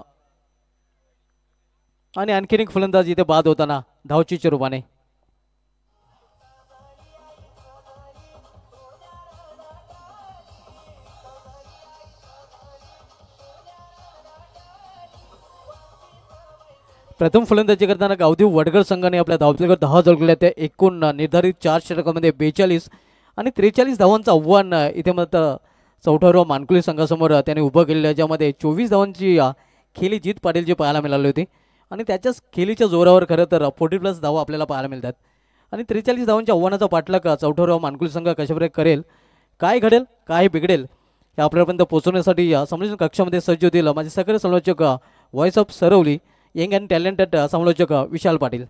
आणि आणखीन एक फलंदाज इथे बाद होताना धावचीच्या रूपाने. प्रथम फलंदाजी करताना गावदेव वडगर संघाने आपल्या धावफलकावर 10 जोडल्या. त्या एकूण निर्धारित 4 षटकामध्ये 42 आणि 43 धावांचं आव्हान इथे मात्र चौथ्यावर मानकुली संघासमोर त्याने उभं केलेलं आहे, ज्यामध्ये 24 धावांची खेळी जित पाटीलची पाहायला मिळाली होती आणि त्याच्याच खेळीच्या जोरावर खरं तर 40+ धावा आपल्याला पाहायला मिळतात. आणि 43 धावांच्या आव्हानाचा पाठलाग चौथ्यावर मानकुली संघ कशाप्रकारे करेल, काय घडेल, काय बिघडेल हे आपल्यापर्यंत पोहोचवण्यासाठी या संमेलन कक्षामध्ये सज्ज होतील माझे सक्रिय समालोचक voice of Sarvali, young and talented समालोचक विशाल पाटील.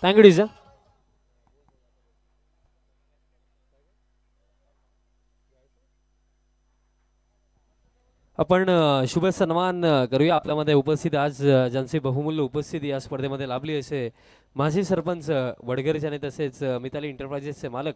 थँक्यू डीजा. आपण शुभ सन्मान करूया. आपल्यामध्ये उपस्थित आज ज्यांचे बहुमूल्य उपस्थिती या स्पर्धेमध्ये लाभली असे माजी सरपंच वडगरचे आणि तसेच मिताली एंटरप्राइजेसचे मालक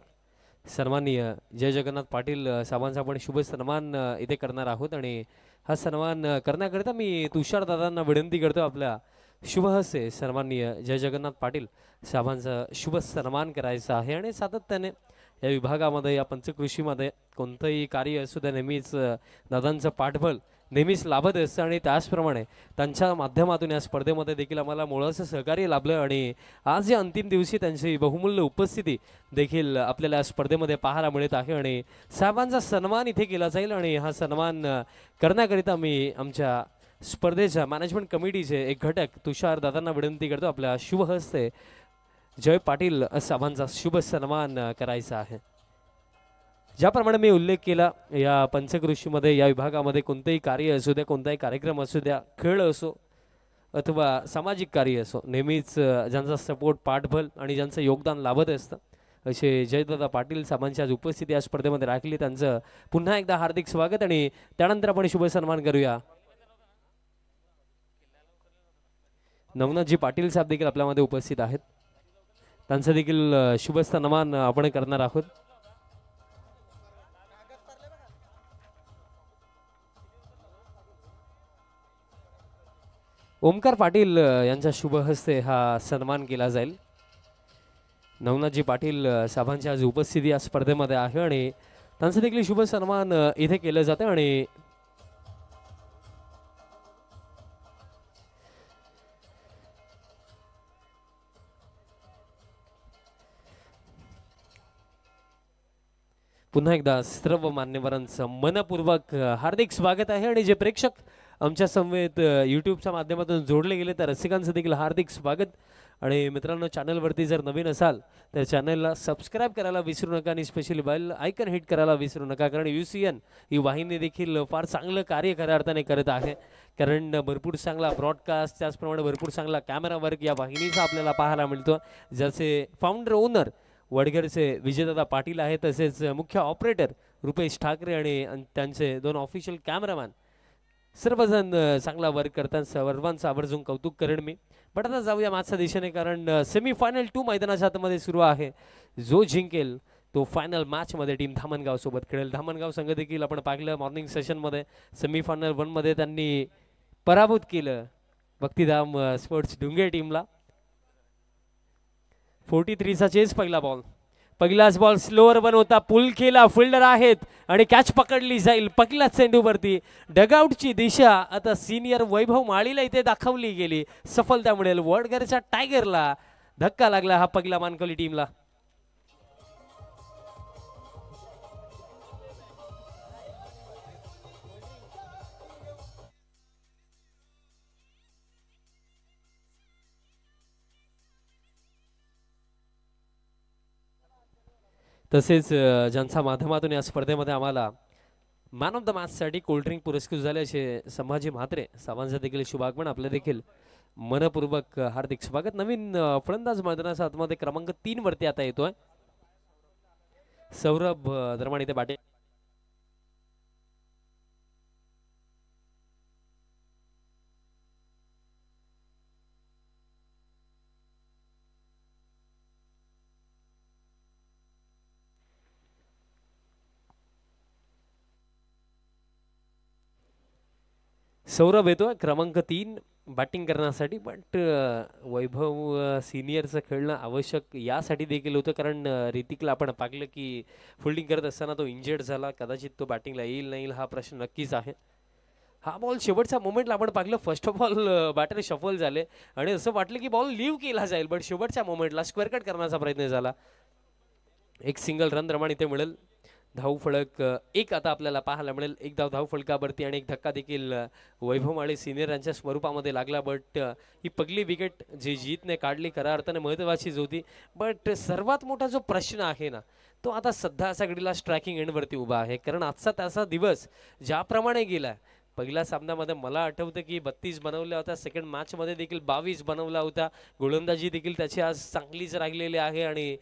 सन्माननीय जय जगन्नाथ पाटील साहेबांचा आपण शुभ सन्मान इथे करणार आहोत आणि हा सन्मान करण्याकरिता मी तुषार दादांना विनंती करतो आपल्या शुभ हस्ते सन्माननीय जय जगन्नाथ पाटील साहेबांचा शुभ सन्मान करायचा आहे आणि सातत्याने या विभागामध्ये या पंचकृषीमध्ये कोणतंही कार्य असू द्या नेहमीच दादांचं पाठबळ नेहमीच लाभत असतं आणि त्याचप्रमाणे त्यांच्या माध्यमातून या स्पर्धेमध्ये देखील आम्हाला मोलाचं सहकार्य लाभलं आणि आज या अंतिम दिवशी त्यांची बहुमूल्य उपस्थिती देखील आपल्याला या स्पर्धेमध्ये पाहायला मिळत आहे आणि साहेबांचा सन्मान इथे केला जाईल आणि हा सन्मान करण्याकरिता मी आमच्या स्पर्धेच्या मॅनेजमेंट कमिटीचे एक घटक तुषार दादांना विनंती करतो आपल्या शुभ हस्ते जय पाटील साहेबांचा शुभ सन्मान करायचा आहे। ज्याप्रमाणे मी उल्लेख केला या पंचकृषीमध्ये या विभागामध्ये कोणतेही कार्य असू द्या कोणताही कार्यक्रम असू द्या खेळ असो अथवा सामाजिक कार्य असो नेहमीच ज्यांचा सपोर्ट पाठबळ आणि ज्यांचं योगदान लाभत असतं असे जयदादा पाटील साहेबांची आज उपस्थिती या स्पर्धेमध्ये राखली त्यांचं पुन्हा एकदा हार्दिक स्वागत आणि त्यानंतर आपण शुभ सन्मान करूया। नवनाथजी पाटील साहेब देखील आपल्यामध्ये उपस्थित आहेत त्यांचं देखील शुभ सन्मान आपण करणार आहोत। ओमकार पाटील यांच्या शुभ हस्ते हा सन्मान केला जाईल। नवनाथजी पाटील साहेबांची आज उपस्थिती या स्पर्धेमध्ये आहे आणि त्यांचं देखील शुभ सन्मान इथे केलं जातं आणि पुन्हा एकदा सर्व मान्यवरांचं मनपूर्वक हार्दिक स्वागत आहे आणि जे प्रेक्षक आमच्या समवेत यूट्यूबच्या माध्यमातून जोडले गेले तर रसिकांचं देखील हार्दिक स्वागत आणि मित्रांनो चॅनलवरती जर नवीन असाल तर चॅनलला सबस्क्राईब करायला विसरू नका आणि स्पेशली बेल आयकन हिट करायला विसरू नका कारण UCN ही वाहिनी देखील फार चांगलं कार्य खऱ्या अर्थाने करत आहे कारण भरपूर चांगला ब्रॉडकास्ट त्याचप्रमाणे भरपूर चांगला कॅमेरा वर्क या वाहिनीचा आपल्याला पाहायला मिळतो ज्याचे फाउंडर ओनर वडघरचे विजयदादा पाटील आहेत तसेच मुख्य ऑपरेटर रुपेश ठाकरे आणि त्यांचे दोन ऑफिशियल कॅमेरामॅन सर्वजण चांगला वर्क करतात सर्वांचं आवर्जून कौतुक करेन मी। पण आता जाऊया मागच्या दिशेने कारण सेमीफायनल 2 मैदानाच्या आतमध्ये सुरू आहे जो जिंकेल तो फायनल मॅच मध्ये टीम धामणगाव सोबत खेळेल। धामणगाव संघ देखील आपण पाहिलं मॉर्निंग सेशन मध्ये सेमीफायनल 1 मध्ये त्यांनी पराभूत केलं भक्तिधाम स्पोर्ट्स डुंगे टीमला। 43 चा चेस पहिला बॉल पहिलाच बॉल स्लोअर वन होता पुल केला फिल्डर आहेत आणि कॅच पकडली जाईल पहिल्या चेंडूवरती डगआउटची दिशा आता सिनियर वैभव माळीला इथे दाखवली गेली सफलता मिळेल वडघरच्या टायगरला धक्का लागला हा पहिला मानकवली टीमला। तसेच ज्यांच्या माध्यमातून या स्पर्धेमध्ये आम्हाला मॅन ऑफ द मॅच साठी कोल्ड्रिंक पुरस्कृत झाले असे संभाजी म्हात्रे साहेबांचं देखील शुभागमन आपले देखील मनपूर्वक हार्दिक स्वागत। नवीन फलंदाज मैदानाच्या आतमध्ये क्रमांक 3 वरती आता येतोय सौरभ दरम्यान इथे बॅटिंग सौरभ येतोय क्रमांक 3 बॅटिंग करण्यासाठी बट वैभव सिनियरचं खेळणं आवश्यक यासाठी देखील होतं कारण ऋतिकला आपण पाहिलं की फिल्डिंग करत असताना तो इंजर्ड झाला कदाचित तो बॅटिंगला येईल नाही हा प्रश्न नक्कीच आहे। हा बॉल शेवटच्या मोमेंटला आपण पाहिलं first of all batter shuffle झाले आणि असं वाटलं की बॉल लीव केला जाईल बट शेवटच्या मोमेंटला स्क्वेअर कट करण्याचा प्रयत्न झाला एक सिंगल रन रमाण इथे मिळेल। धाव फलक एक आता आपल्याला पाहायला मिळेल एक धाव फलकावरती आणि एक धक्का देखील वैभव माळी सिनियर यांच्या स्वरूपामध्ये लागला बट ही पहिली विकेट जी जीतने काढली खऱ्या अर्थाने महत्त्वाचीच होती बट सर्वात मोठा जो प्रश्न आहे ना तो आता सध्या असा घडीला स्ट्रायकिंग एंडवरती उभा आहे कारण आजचा त्याचा दिवस ज्याप्रमाणे गेला पहिल्या सामन्यामध्ये मला आठवतं की 32 बनवल्या होत्या सेकंड मॅच मध्ये देखील 22 बनवला होता गोलंदाजी देखील त्याची आज चांगलीच राहिलेली आहे आणि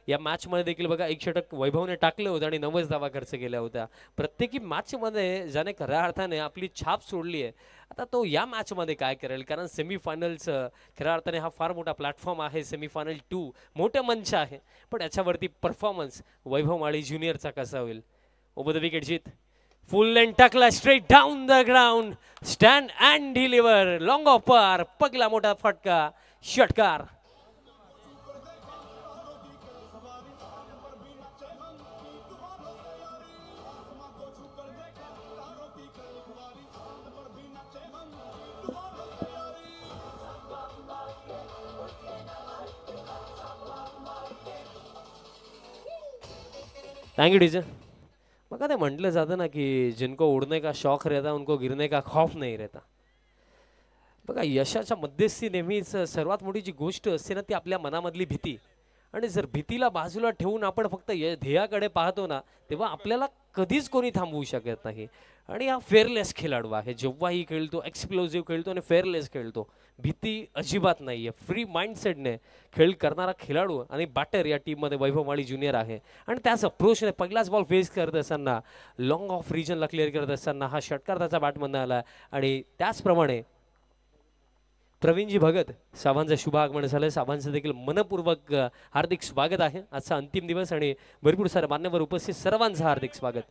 या मॅच मध्ये देखील बघा एक षटक वैभवने टाकलं होतं आणि 90 धावा खर्च केल्या होत्या प्रत्येकी मॅच मध्ये, ज्याने खऱ्या अर्थाने आपली छाप सोडली आहे. आता तो या मॅच मध्ये काय करेल, कारण सेमीफायनल्स खऱ्या अर्थाने हा फार मोठा प्लॅटफॉर्म आहे. सेमीफायनल 2 मोठे मंच आहे, पण याच्यावरती परफॉर्मन्स वैभव माळी ज्युनियरचा कसा होईल. ओव्हर द विकेट जीत, फुल लेंथ टाकला straight down the ground, stand and deliver, long off पार, पगला मोठा फटका, षटकार. Thank you teacher. बघा ते म्हटलं जातं ना की जिनको उडने का शौक रहता उनको गिरने का खौफ नहीं रहता. बघा यशाच्या मध्यस्थी नेहमीच सर्वात मोठी जी गोष्ट असते ना ती आपल्या मनामधली भीती. आणि जर भीतीला बाजूला ठेवून आपण फक्त ध्येयाकडे पाहतो ना, तेव्हा आपल्याला कधीच कोणी थांबवू शकत नाही. आणि हा फेअरलेस खेळाडू आहे, जेव्हाही खेळतो एक्सप्लोजिव्ह खेळतो आणि फेअरलेस खेळतो. भीती अजिबात नाहीये, फ्री माइंडसेटने खेळ करणारा खेळाडू आणि बॅटर या टीममध्ये वैभव माळी ज्युनियर आहे. आणि त्याच अप्रोचने पहिलाच बॉल फेस करत असताना, लॉंग ऑफ रिजनला क्लिअर करत असताना हा षटकार त्याचा बॅटमधनं आला. आणि त्याचप्रमाणे प्रवीणजी भगत साहेबांचं शुभ आगमन झालं. साहेबांचं देखील मनपूर्वक हार्दिक स्वागत आहे. आजचा अंतिम दिवस आणि भरपूर सारे मान्यवर उपस्थित सर्वांचं हार्दिक स्वागत.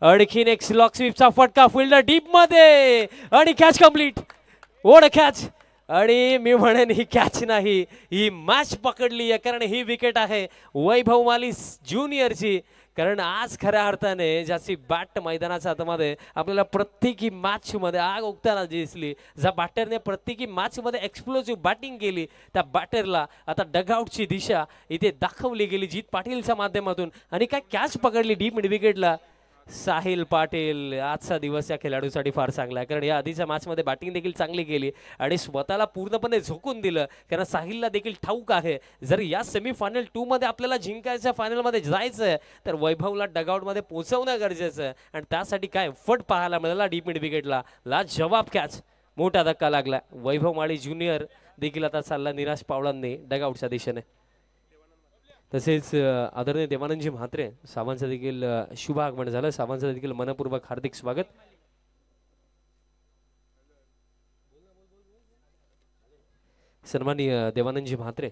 आणखीन एक स्लॉक स्वीपचा फटका फिल्डर डीप मध्ये आणि कॅच कंप्लीट. ओढ कॅच. आणि मी म्हणेन ही कॅच नाही, ही मॅच पकडली आहे, कारण ही विकेट आहे वैभव माळी ज्युनियरची. कारण आज खऱ्या अर्थाने ज्याची बॅट मैदानाच्या आतमध्ये आपल्याला प्रत्येकी मॅच मध्ये आग उगताना दिसली, ज्या बॅटरने प्रत्येकी मॅच मध्ये एक्सप्लोजिव्ह बॅटिंग केली, त्या बॅटरला आता डगआउटची दिशा इथे दाखवली गेली जीत पाटीलच्या माध्यमातून. आणि काय कॅच पकडली डीप मिड विकेटला. साहिल पाटील, आजचा दिवस या खेळाडूसाठी फार चांगला आहे, कारण या आधीच्या मॅचमध्ये बॅटिंग देखील चांगली केली आणि स्वतःला पूर्णपणे झोकून दिलं. कारण साहिलला देखील ठाऊक आहे जर या सेमीफायनल 2 मध्ये आपल्याला जिंकायचं, फायनलमध्ये जायचं आहे, तर वैभवला डगआउटमध्ये पोहोचवणं गरजेचं आहे. आणि त्यासाठी काय फट पाहायला मिळाला डीप मिड विकेटला. जवाब कॅच, मोठा धक्का लागला. वैभव माळी ज्युनियर देखील आता चालला निराश पावलांनी डगआउटच्या दिशेने. तसेच आदरणीय देवानंदजी म्हात्रे साहेबांचं देखील शुभ आगमन झालं. साहेबांचं देखील मनपूर्वक हार्दिक स्वागत. सन्माननीय देवानंदजी म्हात्रे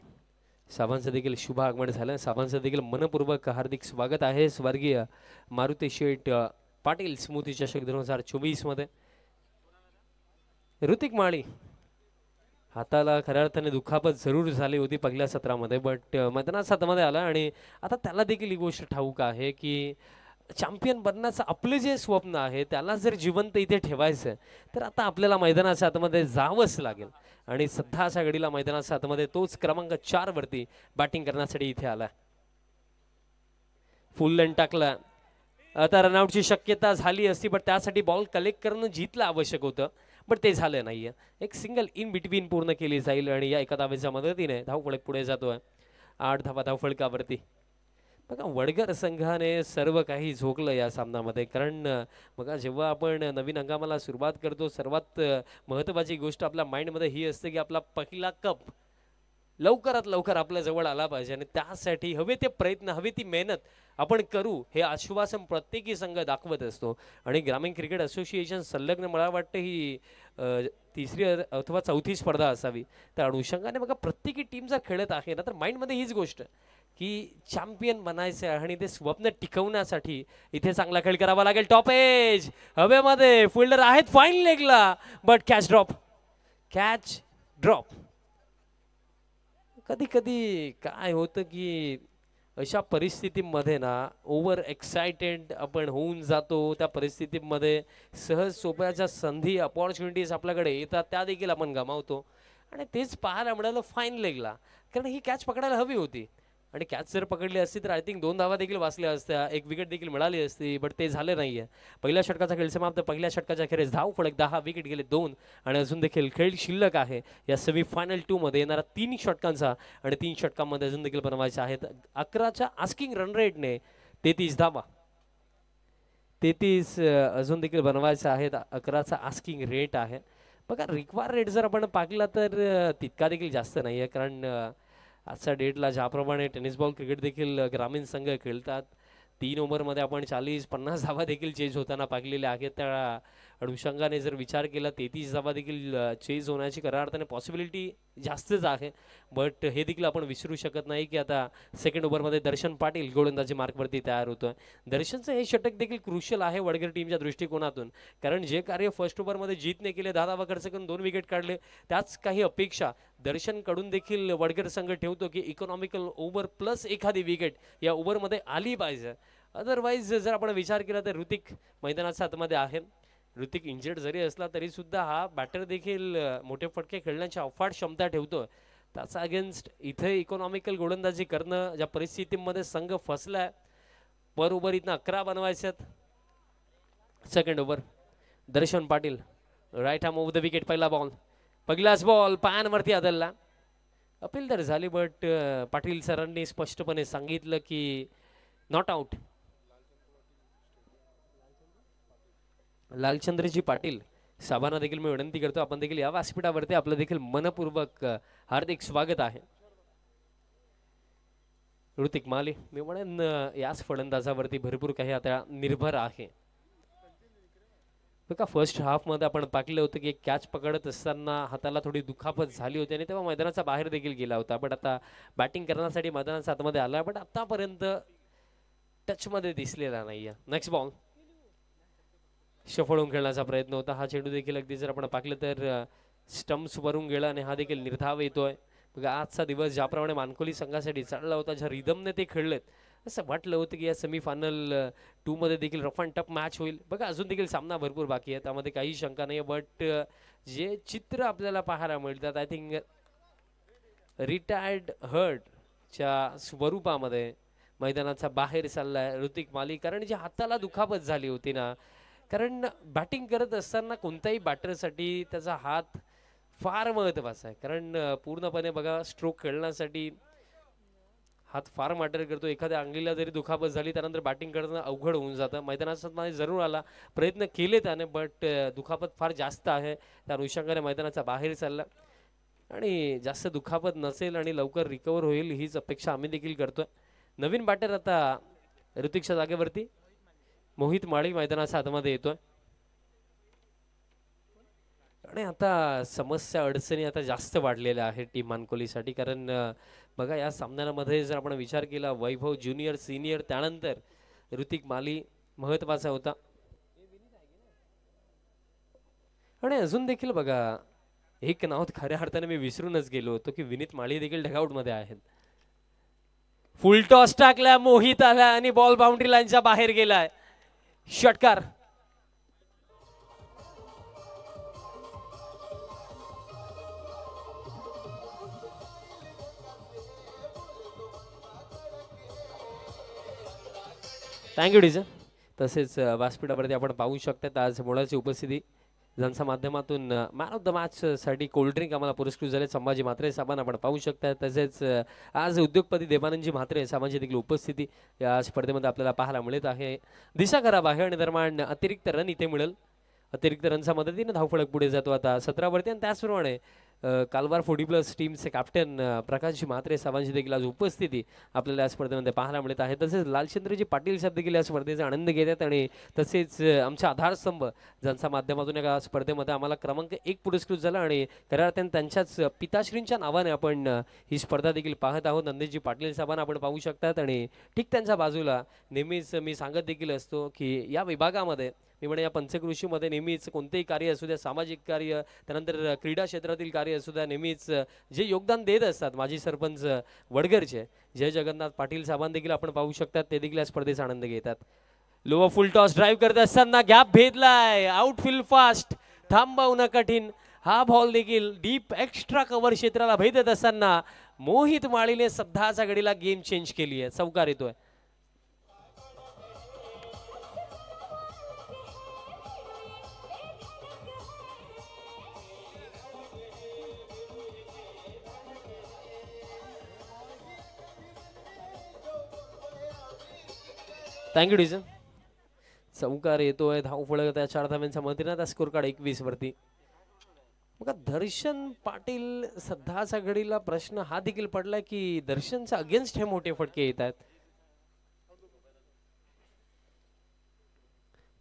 साहेबांचं देखील शुभ आगमन झालं. साहेबांचं देखील मनपूर्वक हार्दिक स्वागत आहे. स्वर्गीय मारुती शेठ पाटील स्मृती चषक 2024 मध्ये. ऋतिक माळी हाताला खऱ्या अर्थाने दुखापत जरूर झाली होती पहिल्या सत्रामध्ये, बट मैदानात सत्रामध्ये आला. आणि आता त्याला देखील ही गोष्ट ठाऊक आहे की चॅम्पियन बनण्याचं आपलं जे स्वप्न आहे त्याला जर जिवंत इथे ठेवायचं तर आता आपल्याला मैदानाच्या आतमध्ये जावंच लागेल. आणि सध्याच्या घडीला मैदानाच्या आतमध्ये तोच क्रमांक 4 वरती बॅटिंग करण्यासाठी इथे आला. फुल लेंथ टाकला. आता रनआउटची शक्यता झाली असती, पण त्यासाठी बॉल कलेक्ट करणं जीतलं आवश्यक होतं, पण ते झालं नाहीये. एक सिंगल इन बिटवीन पूर्ण केली जाईल आणि या एका धावेच्या मदतीने धावफलक पुढे जातोय. 8 धावा धावफलकावरती. बघा वडगर संघाने सर्व काही झोकलं या सामन्यामध्ये, कारण बघा जेव्हा आपण नवीन हंगामाला सुरुवात करतो सर्वात महत्त्वाची गोष्ट आपल्या माइंडमध्ये ही असते की आपला पहिला कप लवकरात लवकर आपल्या जवळ आला पाहिजे. आणि त्यासाठी हवे ते प्रयत्न, हवी ती मेहनत आपण करू, हे आश्वासन प्रत्येकी संघ दाखवत असतो. आणि ग्रामीण क्रिकेट असोसिएशन संलग्न मला वाटतं ही तिसरी अथवा चौथी स्पर्धा असावी. त्या अनुषंगाने बघा प्रत्येकी टीम जर खेळत आहे ना तर माइंडमध्ये हीच गोष्ट की चॅम्पियन बनायचं आहे आणि ते स्वप्न टिकवण्यासाठी इथे चांगला खेळ करावा लागेल. टॉप एज हवेमध्ये, फिल्डर आहेत फाईन लेगला, but catch drop. Catch drop. कधी कधी काय होतं की अशा परिस्थितीमध्ये ना ओव्हर एक्साइटेड आपण होऊन जातो. त्या परिस्थितीमध्ये सहज सोप्याच्या संधी अपॉर्च्युनिटीज आपल्याकडे येतात, त्या देखील आपण गमावतो. आणि तेच पाहायला मिळालं फाईन लेगला, कारण ही कॅच पकडायला हवी होती. आणि कॅच जर पकडली असती तर आय थिंक 2 धावा देखील वाचल्या असत्या, 1 विकेट देखील मिळाली असती, बट ते झाले नाहीये. पहिल्या षटकाचा खेळ समाप्त. पहिल्या षटकाच्या खेळेस धावफलक 10, विकेट गेले 2. आणि अजून देखील खेळ शिल्लक आहे या सेमीफायनल 2 मध्ये येणारा 3 षटकांचा. आणि 3 षटकांमध्ये अजून देखील बनवायचे आहेत. 11च्या आस्किंग रन रेटने 33 धावा. 33 अजून देखील बनवायचे आहेत. 11चा आस्किंग रेट आहे. बघा रिक्वायर रेट जर आपण पाहिला तर तितका देखील जास्त नाहीये, कारण आजच्या डेटला ज्याप्रमाणे टेनिस बॉल क्रिकेट देखील ग्रामीण संघ खेळतात, 3 ओव्हरमध्ये आपण 40-50 धावा देखील चेज होताना पाहिलेल्या आहेत. त्या अनुषंगाने जर विचार केला 33 धावा देखील चेज होण्याची खऱ्या अर्थाने पॉसिबिलिटी जास्तच आहे. बट हे देखील आपण विसरू शकत नाही की आता सेकंड ओव्हरमध्ये दर्शन पाटील गोलंदाजी मार्कवरती तयार होतोय. दर्शनचं हे षटक देखील क्रुशियल आहे वडगर टीमच्या दृष्टिकोनातून, कारण जे कार्य फर्स्ट ओव्हरमध्ये जीतने केले, 10 धावा खर्च करून 2 विकेट काढले, त्याच काही अपेक्षा दर्शनकडून देखील वडगर संघ ठेवतो की इकॉनॉमिकल ओव्हर प्लस एखादी विकेट या ओव्हरमध्ये आली पाहिजे. अदरवाईज जर आपण विचार केला तर ऋतिक मैदानाच्या आतमध्ये आहे. ऋतिक इंजर्ड जरी असला तरी सुद्धा हा बॅटर देखील मोठे फटके खेळण्याची अफाट क्षमता ठेवतो. त्याचा अगेन्स्ट इथे इकॉनॉमिकल गोलंदाजी करणं, ज्या परिस्थितीमध्ये संघ फसलाय, पर ओव्हर इथनं 11 बनवायच्यात. Second over Darshan Patil right arm over the wicket. पहिला बॉल, पहिलाच बॉल पायांवरती आदळला. अपील तर झाली बट पाटील सरांनी स्पष्टपणे सांगितलं की नॉट आउट. लालचंद्रजी पाटील साहेबांना देखील मी विनंती करतो, आपण देखील या व्यासपीठावरती आपलं देखील मनपूर्वक हार्दिक स्वागत आहे. ऋतिक माली मी म्हणेन याच फलंदाजावरती भरपूर काही आता निर्भर आहे. बघा फर्स्ट हाफ मध्ये आपण पाहिलं होतं की कॅच पकडत असताना हाताला थोडी दुखापत झाली होती आणि तेव्हा मैदानाच्या बाहेर देखील गेला होता. बट आता बॅटिंग करण्यासाठी मैदानाच्या आतमध्ये आला, बट आतापर्यंत टच मध्ये दिसलेला नाहीये. नेक्स्ट बॉल शफळून खेळण्याचा प्रयत्न होता. हा चेंडू देखील अगदी जर आपण पाहिलं तर स्टम्प्स वरून गेला आणि हा देखील निर्धाव येतोय. बघा आजचा दिवस ज्याप्रमाणे मानकोली संघासाठी चालला होता, ज्या रिदमने ते खेळलेत, असं वाटलं होतं की या सेमीफायनल 2 मध्ये देखील रफ अँड टफ मॅच होईल. बघा अजून देखील सामना भरपूर बाकी आहे, त्यामध्ये काही शंका नाही. बट जे चित्र आपल्याला पाहायला मिळतात, आय थिंक रिटायर्ड हर्टच्या स्वरूपामध्ये मैदानाचा बाहेर चाललाय ऋतिक माली. कारण जे हाताला दुखापत झाली होती ना, कारण बॅटिंग करत असताना कोणत्याही बॅटरसाठी त्याचा हात फार महत्त्वाचा आहे. कारण पूर्णपणे बघा स्ट्रोक खेळण्यासाठी हात फार मॅटर करतो. एखाद्या अंगलीला जरी दुखापत झाली त्यानंतर बॅटिंग करणं अवघड होऊन जातं. मैदानात जरूर आला, प्रयत्न केले त्याने, बट दुखापत फार जास्त आहे. त्या अनुषंगाने मैदानाचा बाहेर चालला आणि जास्त दुखापत नसेल आणि लवकर रिकवर होईल हीच अपेक्षा आम्ही देखील करतोय. नवीन बॅटर आता ऋतिकच्या जागेवरती मोहित माळी मैदानाच्या आतमध्ये येतोय. आणि आता समस्या अडचणी आता जास्त वाढलेल्या आहेत टीम मानकोलीसाठी. कारण बघा या सामन्यामध्ये जर आपण विचार केला, वैभव ज्युनियर सिनियर त्यानंतर ऋतिक माली महत्वाचा होता. आणि अजून देखील बघा एक नाव खऱ्या अर्थाने मी विसरूनच गेलो होतो की विनीत माळी देखील डगआउट मध्ये आहेत. फुल टॉस टाकला, मोहित आला आणि बॉल बाउंड्री लाईनच्या बाहेर गेलाय. षटकार. थँक्यू डीजर. तसेच व्यासपीठावरती आपण पाहू शकतात आज मुळाची उपस्थिती, ज्यांच्या माध्यमातून मॅन ऑफ द मॅच साठी कोल्ड्रिंक आम्हाला पुरस्कृत झाले संभाजी म्हात्रे साहेबांना आपण पाहू शकता. तसेच आज उद्योगपती देवानंदजी म्हात्रे साहेबांची देखील उपस्थिती या स्पर्धेमध्ये आपल्याला पाहायला मिळत आहे. दिशा खराब आहे आणि दरम्यान अतिरिक्त रन इथे मिळेल. अतिरिक्त रनच्या मदतीने धावफलक पुढे जातो आता 17 वरती. आणि त्याचप्रमाणे कालवार 40+ टीमचे कॅप्टन प्रकाशजी म्हात्रे साहेबांची देखील आज उपस्थिती आपल्याला या स्पर्धेमध्ये पाहायला मिळत आहे. तसेच लालचंद्रजी पाटील साहेब देखील या स्पर्धेचा आनंद घेतात आणि तसेच आमचे आधारस्तंभ ज्यांच्या माध्यमातून या स्पर्धेमध्ये आम्हाला क्रमांक 1 पुरस्कृत झाला आणि खऱ्या अर्थाने त्यांच्याच पिताश्रींच्या नावाने आपण ही स्पर्धा देखील पाहत आहोत. नंदेशजी पाटील साहेबांना आपण पाहू शकतात आणि ठीक त्यांच्या बाजूला नेहमीच मी सांगत देखील असतो की या विभागामध्ये मी म्हणे या पंचकृषीमध्ये नेहमीच कोणतेही कार्य असू द्या, सामाजिक कार्य त्यानंतर क्रीडा क्षेत्रातील कार्य असू द्या, नेहमीच जे योगदान देत असतात माजी सरपंच वडगरचे जय जगन्नाथ पाटील साहेबांना देखील आपण पाहू शकतात, ते देखील या स्पर्धेचा आनंद घेतात. लो फुल टॉस ड्राईव्ह करत असताना गॅप भेदलाय, आउटफील्ड फास्ट, थांबवणं कठीण. हा बॉल देखील डीप एक्स्ट्रा कव्हर क्षेत्राला भेदत असताना मोहित माळीने सध्याच्या घडीला गेम चेंज केली आहे. चौकार येतोय. थँक्यू डीजन. चौकार येतोय, धावफलक त्या 4 धाव्यांच्या मदतीने आता स्कोर कार्ड 21 वरती. बघा दर्शन पाटील सध्याच्या घडीला प्रश्न हा देखील पडलाय की दर्शनच्या अगेन्स्ट हे मोठे फटके येत आहेत.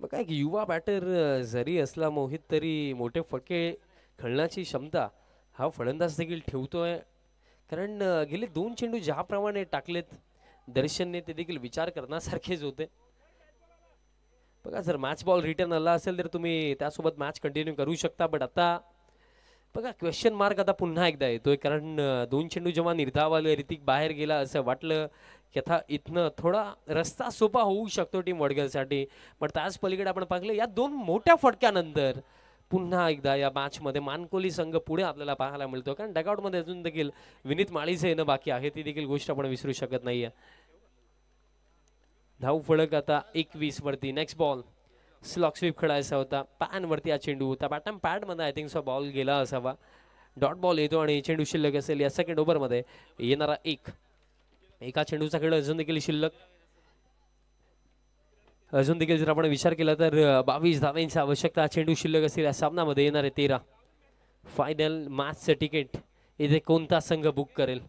बघा एक युवा बॅटर जरी असला मोहित तरी मोठे फटके खेळण्याची क्षमता हा फलंदाज देखील ठेवतोय. कारण गेले 2 चेंडू ज्याप्रमाणे टाकलेत दर्शनने ते देखील विचार करण्यासारखेच होते. बघा जर मॅच बॉल रिटर्न आला असेल तर तुम्ही त्यासोबत मॅच कंटिन्यू करू शकता. बट आता बघा क्वेश्चन मार्क आता पुन्हा एकदा येतोय. कारण 2 चेंडू जेव्हा निर्धावाले ऋतिक बाहेर गेला असं वाटलं की आता इथनं थोडा रस्ता सोपा होऊ शकतो टीम वडगलसाठी. पण त्याच पलीकडे आपण पाहिलं या 2 मोठ्या फटक्यानंतर पुन्हा एकदा या मॅच मध्ये मानकोली संघ पुढे आपल्याला पाहायला मिळतो. कारण डगआउट मध्ये अजून देखील विनीत माळीचे येणं बाकी आहे, ती देखील गोष्ट आपण विसरू शकत नाहीये. धाव फलक आता 21 वरती. नेक्स्ट बॉल स्लॉक स्वीप खेळायचा होता पॅन वरती. हा चेंडू होता बॅटम पॅड मध्ये आय थिंक सो बॉल गेला असावा. डॉट बॉल येतो आणि चेंडू शिल्लक असेल या सेकंड ओव्हर मध्ये येणारा एका चेंडूचा खेळ अजून देखील शिल्लक. अजून देखील जर आपण विचार केला तर 22 धावांची आवश्यकता. चेंडू शिल्लक असेल या सामन्यामध्ये येणारे 13. फायनल मॅचचं तिकीट इथे कोणता संघ बुक करेल?